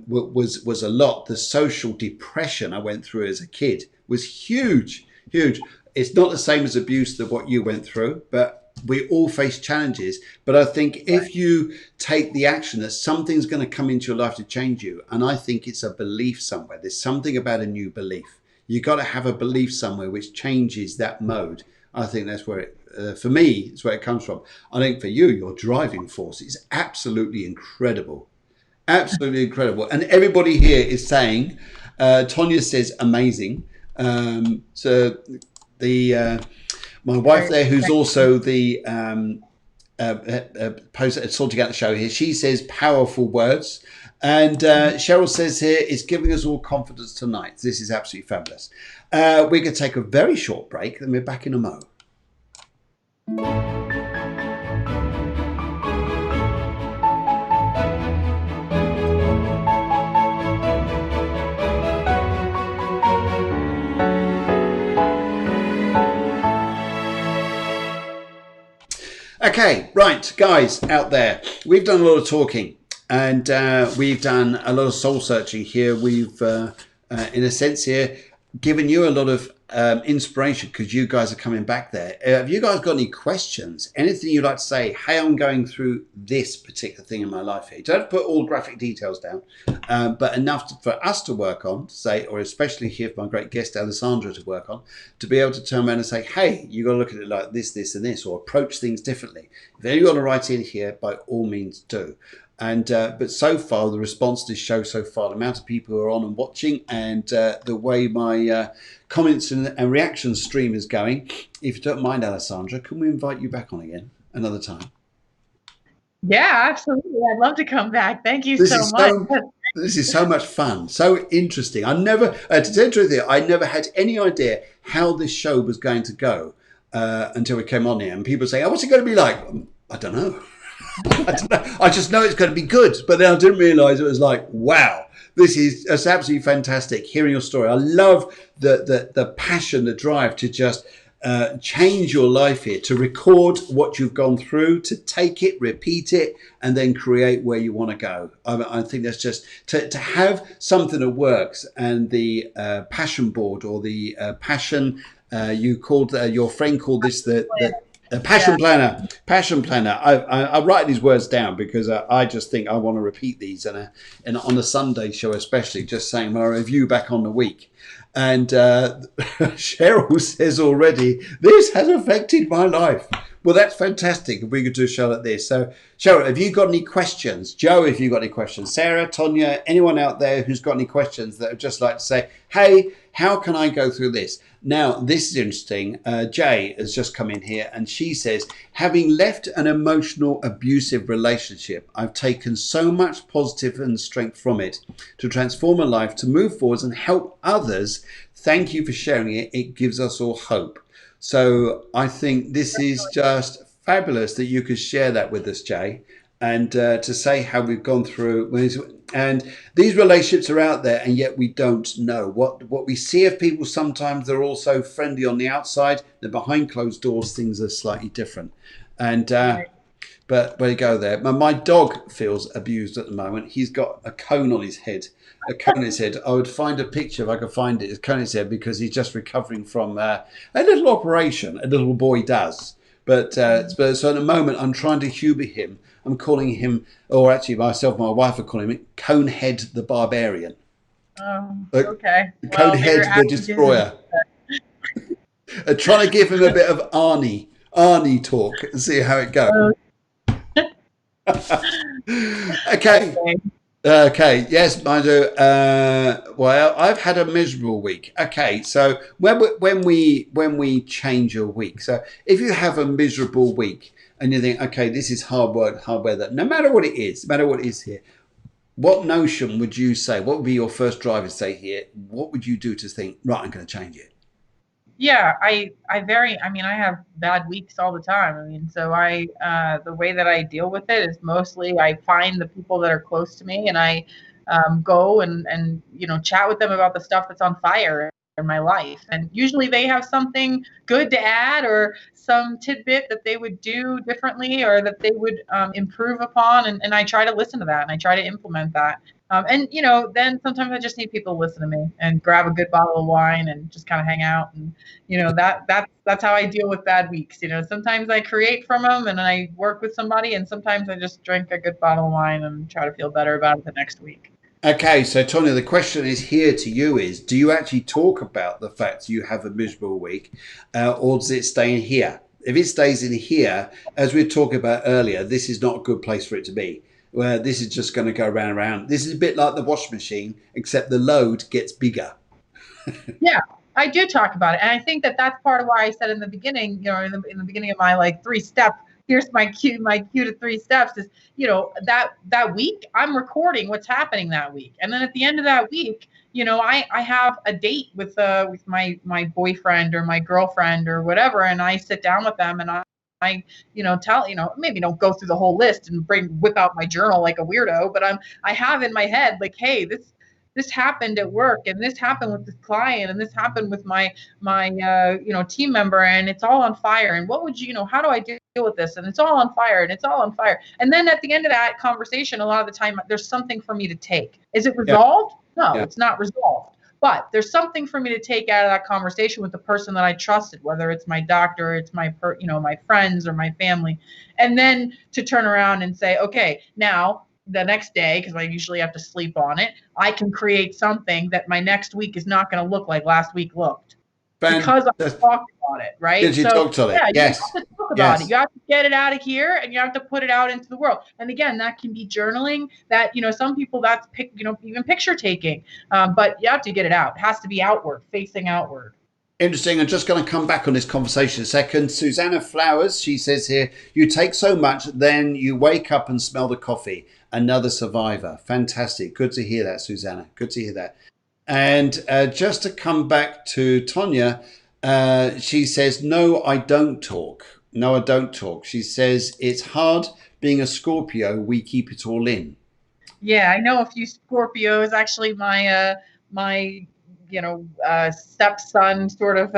S1: was a lot. The social depression I went through as a kid was huge. It's not the same as abuse that what you went through, but we all face challenges. But I think if you take the action that something's going to come into your life to change you, and I think it's a belief somewhere. There's something about a new belief. You got to have a belief somewhere which changes that mode. I think that's where it, for me, it's where it comes from. I think for you, your driving force is absolutely incredible. Absolutely incredible. And everybody here is saying, Tonya says amazing. So my wife there, who's also the post sorting out the show here, she says powerful words. And Cheryl says here, it's giving us all confidence tonight. This is absolutely fabulous. We're going to take a very short break, and we're back in a mo. Okay, right, guys out there, we've done a lot of talking and we've done a lot of soul searching here. We've, in a sense here, given you a lot of inspiration because you guys are coming back there. Have you guys got any questions? Anything you'd like to say? Hey, I'm going through this particular thing in my life here. Don't put all graphic details down, but enough for us to work on, say, or especially here for my great guest Alessandra to work on, to be able to turn around and say, hey, you got to look at it like this, this, and this, or approach things differently. If you want to write in here, by all means do. And but so far, the response to this show so far, the amount of people who are on and watching, and the way my comments and reaction stream is going. If you don't mind, Alessandra, can we invite you back on again another time?
S2: Yeah, absolutely. I'd love to come back. Thank you
S1: This
S2: so
S1: is
S2: much.
S1: so this is so much fun, so interesting. I never, to tell you the truth here, I never had any idea how this show was going to go until we came on here, and people say, "Oh, what's it going to be like?" I don't know. I don't know. I just know it's going to be good, but then I didn't realise it was like, wow, it's absolutely fantastic hearing your story. I love the passion, the drive to just change your life here, to record what you've gone through, to take it, repeat it, and then create where you want to go. I think that's just to have something that works, and the passion board, or the passion you called your friend called this the passion planner. Passion planner. I write these words down because I just think I want to repeat these, and on a Sunday show especially, just saying my review back on the week. And Cheryl says already, this has affected my life. Well, that's fantastic if we could do a show like this. So, Cheryl, have you got any questions? Joe, have you got any questions? Sarah, Tonya, anyone out there who's got any questions that would just like to say, hey, how can I go through this? Now, this is interesting. Jay has just come in here and she says, having left an emotional, abusive relationship, I've taken so much positive and strength from it to transform my life, to move forwards and help others. Thank you for sharing it. It gives us all hope. So I think this is just fabulous that you could share that with us, Jay, and to say how we've gone through. And these relationships are out there, and yet we don't know. What we see of people, sometimes they're also friendly on the outside. They're behind closed doors, things are slightly different. And but where you go there. My dog feels abused at the moment. He's got a cone on his head. A cone on his head. I would find a picture if I could find it. It's a cone on his head because he's just recovering from a little operation. A little boy does. But so at the moment, I'm trying to humour him. I'm calling him, or actually myself and my wife are calling him Conehead the Barbarian.
S2: Okay.
S1: Conehead the Destroyer. Trying to give him a bit of Arnie talk and see how it goes. Okay. Okay. Yes, I do. Well, I've had a miserable week. Okay, so when we change your week, so if you have a miserable week and you think, okay, this is hard work, hard weather, no matter what it is, no matter what it is here, what notion would you say? What would be your first drive to say here? What would you do to think, right, I'm going to change it?
S2: Yeah, I mean, I have bad weeks all the time. I mean, so the way that I deal with it is mostly I find the people that are close to me and I go and, chat with them about the stuff that's on fire in my life. And usually they have something good to add or some tidbit that they would do differently or that they would improve upon. And I try to listen to that and I try to implement that. And then sometimes I just need people to listen to me and grab a good bottle of wine and just kind of hang out. And that's how I deal with bad weeks. Sometimes I create from them and I work with somebody, and sometimes I just drink a good bottle of wine and try to feel better about it the next week.
S1: Okay, so Tonya, the question is here to you is, do you actually talk about the fact you have a miserable week, or does it stay in here? If it stays in here, as we were talking about earlier, this is not a good place for it to be. Where this is just going to go round and round. This is a bit like the washing machine, except the load gets bigger.
S2: Yeah, I do talk about it, and I think that that's part of why I said in the beginning, in the beginning of my 3-step. Here's my cue to 3 steps is, that week I'm recording what's happening that week, and then at the end of that week, I have a date with my boyfriend or my girlfriend or whatever, and I sit down with them and I tell, maybe don't go through the whole list and whip out my journal like a weirdo, but I have in my head like, hey, this happened at work, and this happened with this client, and this happened with my team member, and it's all on fire. And what would how do I deal with this? And it's all on fire, and it's all on fire. And then at the end of that conversation, a lot of the time, there's something for me to take. Is it resolved? No, it's not resolved. But there's something for me to take out of that conversation with the person that I trusted, whether it's my doctor, it's my my friends or my family, and then to turn around and say, okay, now the next day, because I usually have to sleep on it, I can create something that my next week is not going to look like last week looked, because I talked about it, right?
S1: Because you
S2: So
S1: talked on it.
S2: yeah, you
S1: Yes.
S2: have to talk about it.
S1: Yes.
S2: You have to get it out of here, and you have to put it out into the world. And again, that can be journaling. That some people that's even picture taking. But you have to get it out. It has to be outward, facing outward.
S1: Interesting. I'm just going to come back on this conversation a second. Susanna Flowers, she says here, you take so much, then you wake up and smell the coffee. Another survivor. Fantastic. Good to hear that, Susanna. Good to hear that. And just to come back to Tonya, she says, no, I don't talk. No, I don't talk. She says, it's hard being a Scorpio. We keep it all in.
S2: Yeah, I know a few Scorpios. Actually, my stepson, sort of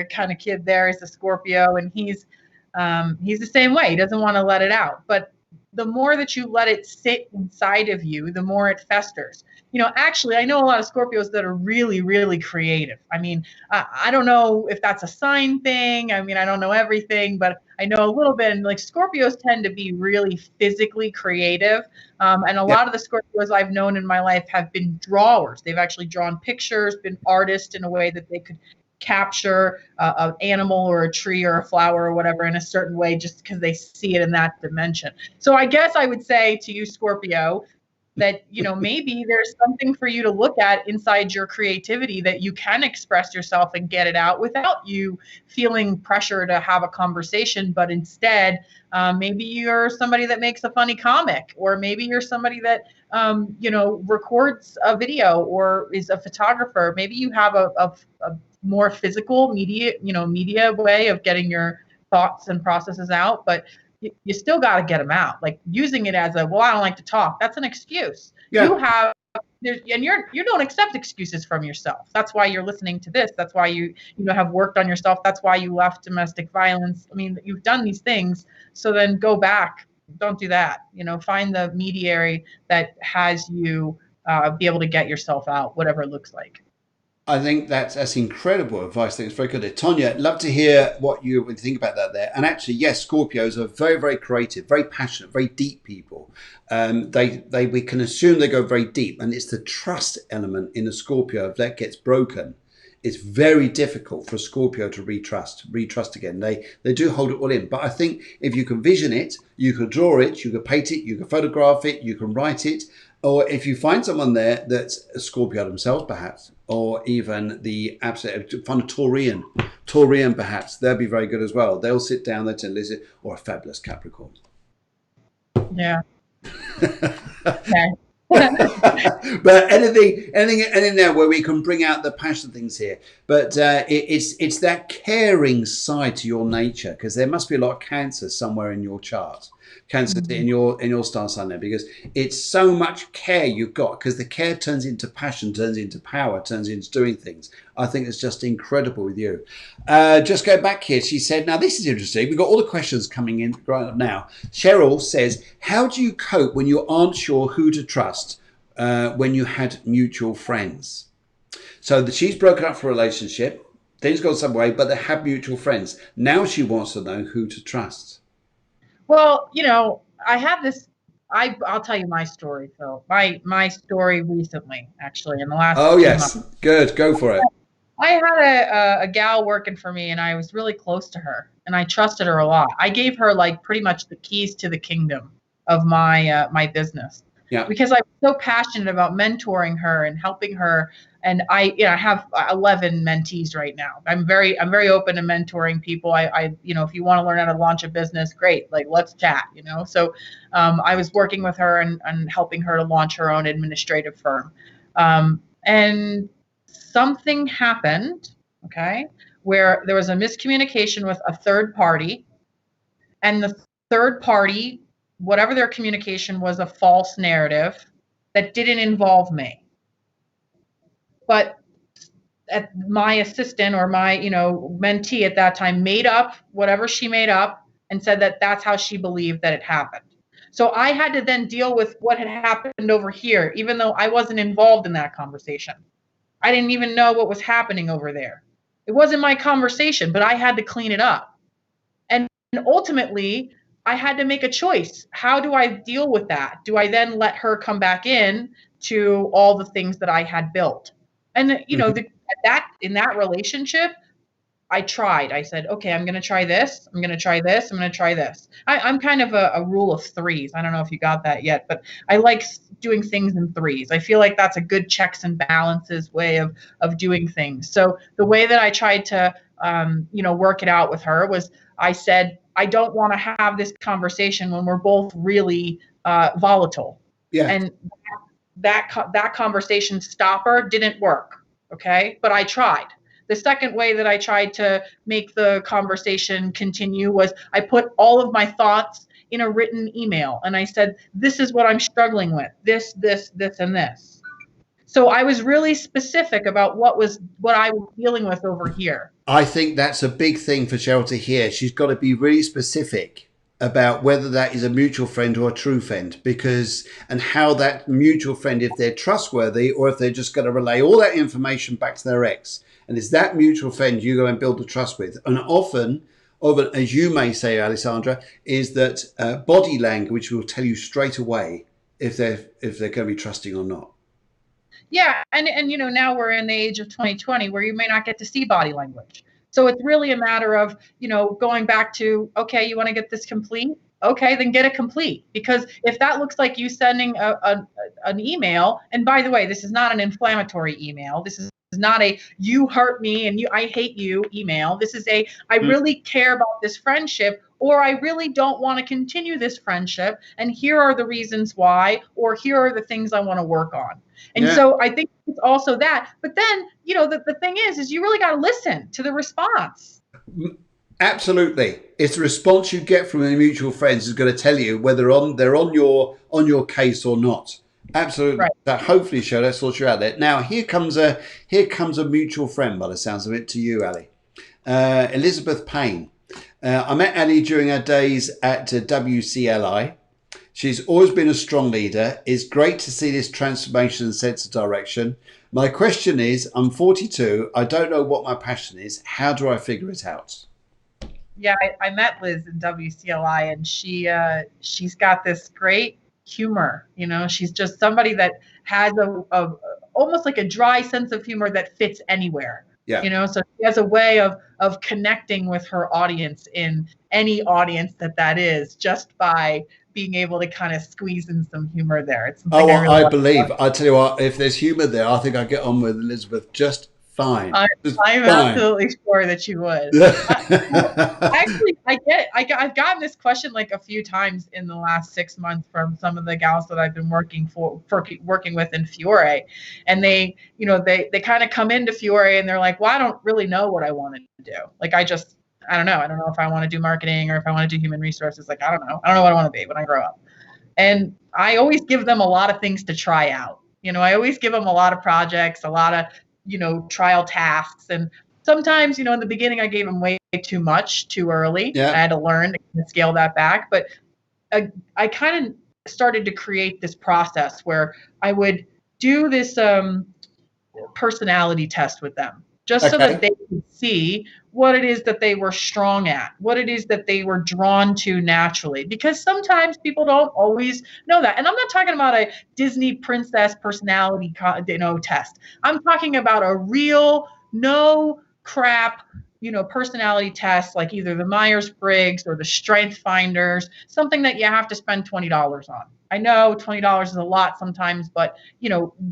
S2: kind of kid there, is a Scorpio, and he's the same way. He doesn't want to let it out. But the more that you let it sit inside of you, the more it festers. Actually, I know a lot of Scorpios that are really, really creative. I mean, I don't know if that's a sign thing. I mean, I don't know everything, but I know a little bit. And like Scorpios tend to be really physically creative. And a lot of the Scorpios I've known in my life have been drawers. They've actually drawn pictures, been artists in a way that they could capture an animal or a tree or a flower or whatever in a certain way, just because they see it in that dimension. So I guess I would say to you, Scorpio, that maybe there's something for you to look at inside your creativity, that you can express yourself and get it out without you feeling pressure to have a conversation. But instead, maybe you're somebody that makes a funny comic, or maybe you're somebody that records a video or is a photographer. Maybe you have a more physical media way of getting your thoughts and processes out, but you still got to get them out. Like using it as I don't like to talk. That's an excuse. Yeah. You don't accept excuses from yourself. That's why you're listening to this. That's why you have worked on yourself. That's why you left domestic violence. I mean, you've done these things. So then go back. Don't do that. Find the mediary that has you be able to get yourself out, whatever it looks like.
S1: I think that's incredible advice. I think it's very good. Tonya, I'd love to hear what you would think about that there. And actually, yes, Scorpios are very, very creative, very passionate, very deep people. We can assume they go very deep, and it's the trust element in a Scorpio. If that gets broken, it's very difficult for a Scorpio to retrust again. They do hold it all in. But I think if you can vision it, you can draw it, you can paint it, you can photograph it, you can write it. Or if you find someone there that's a Scorpio themselves, perhaps, or even the absolute find a Taurian perhaps, they'll be very good as well. They'll sit down there to listen, or a fabulous Capricorn.
S2: Yeah.
S1: Okay. But anything there where we can bring out the passion things here. But it's that caring side to your nature, because there must be a lot of Cancer somewhere in your chart. Cancer in your star sign there, because it's so much care you've got, because the care turns into passion, turns into power, turns into doing things. I think it's just incredible with you. Just go back here. She said, now this is interesting. We've got all the questions coming in right up now. Cheryl says, how do you cope when you aren't sure who to trust when you had mutual friends? So she's broken up for a relationship. Things gone some way, but they have mutual friends. Now she wants to know who to trust.
S2: Well, I have this. I'll tell you my story, Phil. My story recently, actually, in the last.
S1: Oh yes, months. Good. Go for it.
S2: I had a gal working for me, and I was really close to her, and I trusted her a lot. I gave her like pretty much the keys to the kingdom of my business. Yeah. Because I'm so passionate about mentoring her and helping her. And I have 11 mentees right now. I'm very open to mentoring people. I if you want to learn how to launch a business, great. Like, let's chat, So I was working with her and helping her to launch her own administrative firm. And something happened, okay, where there was a miscommunication with a third party. And the third party, whatever their communication was, a false narrative that didn't involve me. But my assistant or my, mentee at that time made up whatever she made up and said that that's how she believed that it happened. So I had to then deal with what had happened over here, even though I wasn't involved in that conversation. I didn't even know what was happening over there. It wasn't my conversation, but I had to clean it up. And ultimately, I had to make a choice. How do I deal with that? Do I then let her come back in to all the things that I had built? And in that relationship, I tried. I said, okay, I'm going to try this. I'm going to try this. I'm going to try this. I'm kind of a rule of threes. I don't know if you got that yet, but I like doing things in threes. I feel like that's a good checks and balances way of doing things. So the way that I tried to, work it out with her was I said, I don't want to have this conversation when we're both really volatile.
S1: Yeah.
S2: And that conversation stopper didn't work. Okay. But I tried. The second way that I tried to make the conversation continue was I put all of my thoughts in a written email. And I said, this is what I'm struggling with, this, and this. So I was really specific about what I was dealing with over here.
S1: I think that's a big thing for Cheryl to hear. She's got to be really specific about whether that is a mutual friend or a true friend, and how that mutual friend, if they're trustworthy or if they're just going to relay all that information back to their ex. And it's that mutual friend you go and build the trust with. And often, as you may say, Alessandra, is that body language will tell you straight away if they're going to be trusting or not.
S2: Yeah, and now we're in the age of 2020 where you may not get to see body language. So it's really a matter of, going back to, okay, you want to get this complete? Okay, then get it complete. Because if that looks like you sending an email, and by the way, this is not an inflammatory email. This is not a you hurt me and I hate you email. This is a I really care about this friendship, or I really don't want to continue this friendship, and here are the reasons why, or here are the things I want to work on. And so I think it's also that. But then, the thing is you really got to listen to the response.
S1: Absolutely. It's the response you get from the mutual friends is going to tell you whether they're on your case or not. Absolutely. Right. So hopefully, show that sorts you out there. Now, here comes a mutual friend, by the sounds of it, to you, Ali. Elizabeth Payne. I met Ali during her days at WCLI. She's always been a strong leader. It's great to see this transformation and sense of direction. My question is, I'm 42. I don't know what my passion is. How do I figure it out?
S2: Yeah, I met Liz in WCLI, and she's got this great humor. She's just somebody that has a almost like a dry sense of humor that fits anywhere. Yeah. So she has a way of connecting with her audience in any audience that is, just by being able to kind of squeeze in some humor there. It's something
S1: I believe. I tell you what, if there's humor there, I think I get on with Elizabeth just fine.
S2: I'm absolutely sure that you would. Actually, I get it. I've gotten this question like a few times in the last 6 months from some of the gals that I've been working with in Fiore, and they kind of come into Fiore and they're like, well, I don't really know what I want to do. Like, I don't know. I don't know if I want to do marketing or if I want to do human resources. Like, I don't know. I don't know what I want to be when I grow up. And I always give them a lot of things to try out. I always give them a lot of projects, a lot of trial tasks. And sometimes, in the beginning, I gave them way too much too early. Yeah. I had to learn to scale that back. But I kind of started to create this process where I would do this personality test with them, just so that they could see what it is that they were strong at, what it is that they were drawn to naturally. Because sometimes people don't always know that. And I'm not talking about a Disney princess personality test. I'm talking about a real, no crap, personality test, like either the Myers-Briggs or the Strength Finders, something that you have to spend $20 on. I know $20 is a lot sometimes, but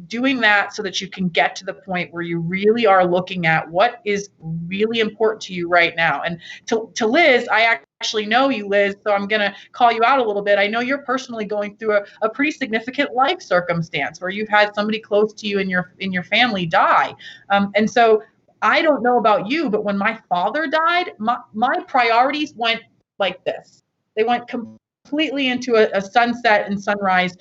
S2: doing that so that you can get to the point where you really are looking at what is really important to you right now. And to Liz, I actually know you, Liz, so I'm going to call you out a little bit. I know you're personally going through a pretty significant life circumstance where you've had somebody close to you in your family die. And so I don't know about you, but when my father died, my priorities went like this. They went completely into a sunset and sunrise,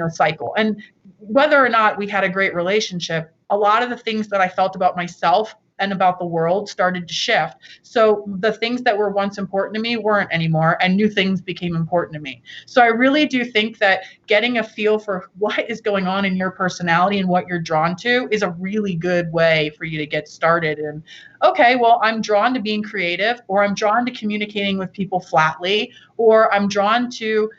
S2: cycle. And whether or not we had a great relationship, a lot of the things that I felt about myself and about the world started to shift. So the things that were once important to me weren't anymore, and new things became important to me. So I really do think that getting a feel for what is going on in your personality and what you're drawn to is a really good way for you to get started. And okay, well, I'm drawn to being creative, or I'm drawn to communicating with people flatly, or I'm drawn to,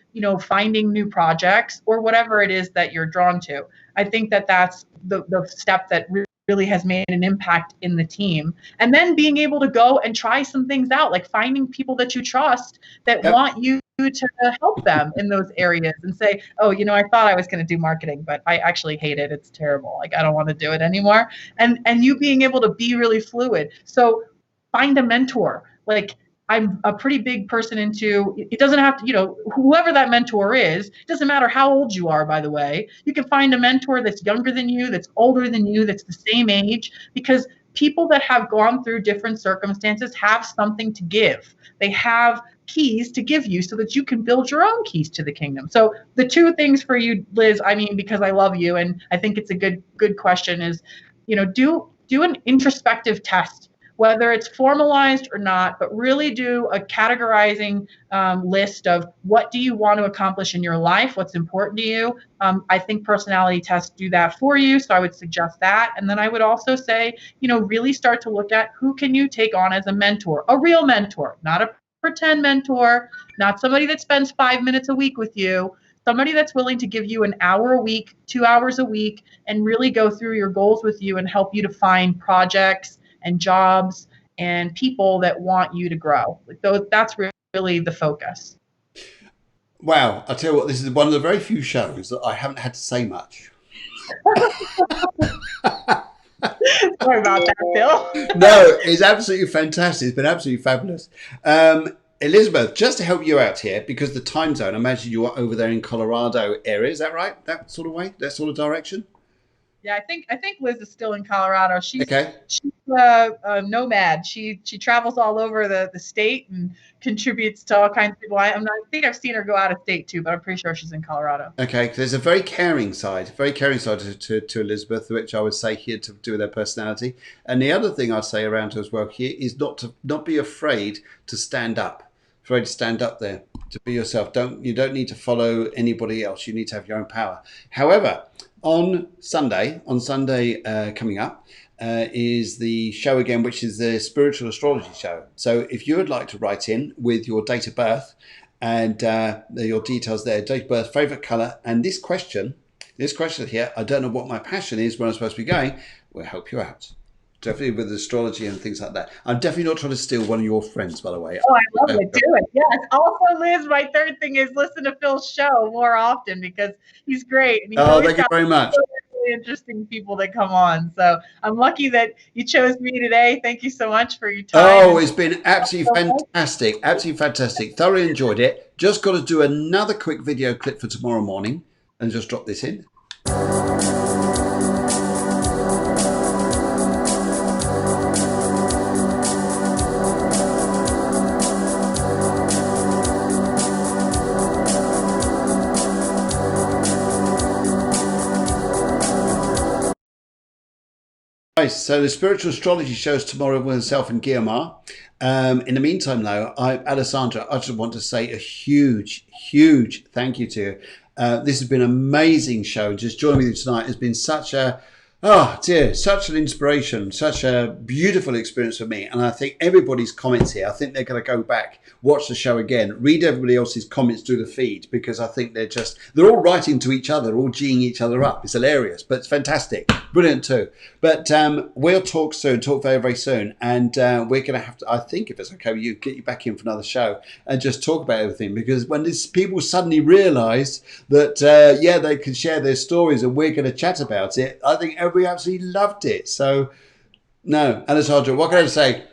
S2: finding new projects, or whatever it is that you're drawn to. I think that that's the step that really has made an impact in the team. And then being able to go and try some things out, like finding people that you trust that want you to help them in those areas, and say, oh, I thought I was going to do marketing, but I actually hate it. It's terrible. Like, I don't want to do it anymore. And you being able to be really fluid. So find a mentor. Like, I'm a pretty big person into, it doesn't have to, whoever that mentor is, it doesn't matter how old you are, by the way. You can find a mentor that's younger than you, that's older than you, that's the same age, because people that have gone through different circumstances have something to give. They have keys to give you so that you can build your own keys to the kingdom. So the two things for you, Liz, because I love you and I think it's a good question, is, do an introspective test, whether it's formalized or not, but really do a categorizing list of what do you want to accomplish in your life, what's important to you. I think personality tests do that for you, so I would suggest that. And then I would also say, really start to look at who can you take on as a mentor, a real mentor, not a pretend mentor, not somebody that spends 5 minutes a week with you, somebody that's willing to give you an hour a week, 2 hours a week, and really go through your goals with you and help you to find projects and jobs and people that want you to grow. That's really the focus.
S1: Wow. I'll tell you what, this is one of the very few shows that I haven't had to say much.
S2: Sorry about that, Phil.
S1: No, it's absolutely fantastic. It's been absolutely fabulous. Elizabeth, just to help you out here, because the time zone, I imagine you are over there in Colorado area. Is that right? That sort of way? That sort of direction?
S2: Yeah, I think Liz is still in Colorado. She's
S1: okay.
S2: She's a nomad. She travels all over the state and contributes to all kinds of people. I think I've seen her go out of state too, but I'm pretty sure she's in Colorado.
S1: Okay, there's a very caring side to Elizabeth, which I would say here to do with her personality. And the other thing I'd say around her as well here is not be afraid to stand up. Afraid to stand up there, to be yourself. You don't need to follow anybody else. You need to have your own power. However, on Sunday coming up is the show again, which is the spiritual astrology show. So if you would like to write in with your date of birth and your details there, date of birth, favorite color, and this question here, I don't know what my passion is, where I'm supposed to be going, will help you out. Definitely with astrology and things like that. I'm definitely not trying to steal one of your friends, by the way.
S2: Oh, I love it. Do it. Yes. Also, Liz, my third thing is listen to Phil's show more often because he's great. And
S1: thank you very much.
S2: Really interesting people that come on. So I'm lucky that you chose me today. Thank you so much for your time.
S1: Oh, it's been absolutely fantastic. Absolutely fantastic. Thoroughly enjoyed it. Just got to do another quick video clip for tomorrow morning and just drop this in. So the spiritual astrology shows tomorrow with myself and Guillemar. In the meantime, though, Alessandra, I just want to say a huge thank you to you. This has been an amazing show. Just joining with you tonight has been such an inspiration, such a beautiful experience for me. And I think everybody's comments here, I think they're going to go back, watch the show again, read everybody else's comments through the feed, because I think they're all writing to each other, all geeing each other up. It's hilarious, but it's fantastic. Brilliant too. But we'll talk soon, talk very, very soon. And we're going to have to, I think if it's okay with you, get you back in for another show and just talk about everything. Because when people suddenly realise that, they can share their stories and we're going to chat about it, I think everybody absolutely loved it. So, no, Alessandra, what can I say?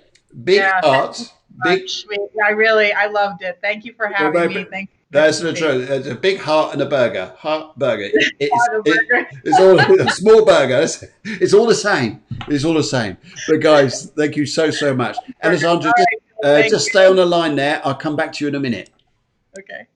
S1: Big heart.
S2: I loved it. Thank you for having me. Thank you.
S1: That's the truth. It's a big heart and a burger. Heart burger. It's all a small burger. It's all the same. It's all the same. But guys, thank you so much. Alessandra, just stay on the line there. I'll come back to you in a minute.
S2: Okay.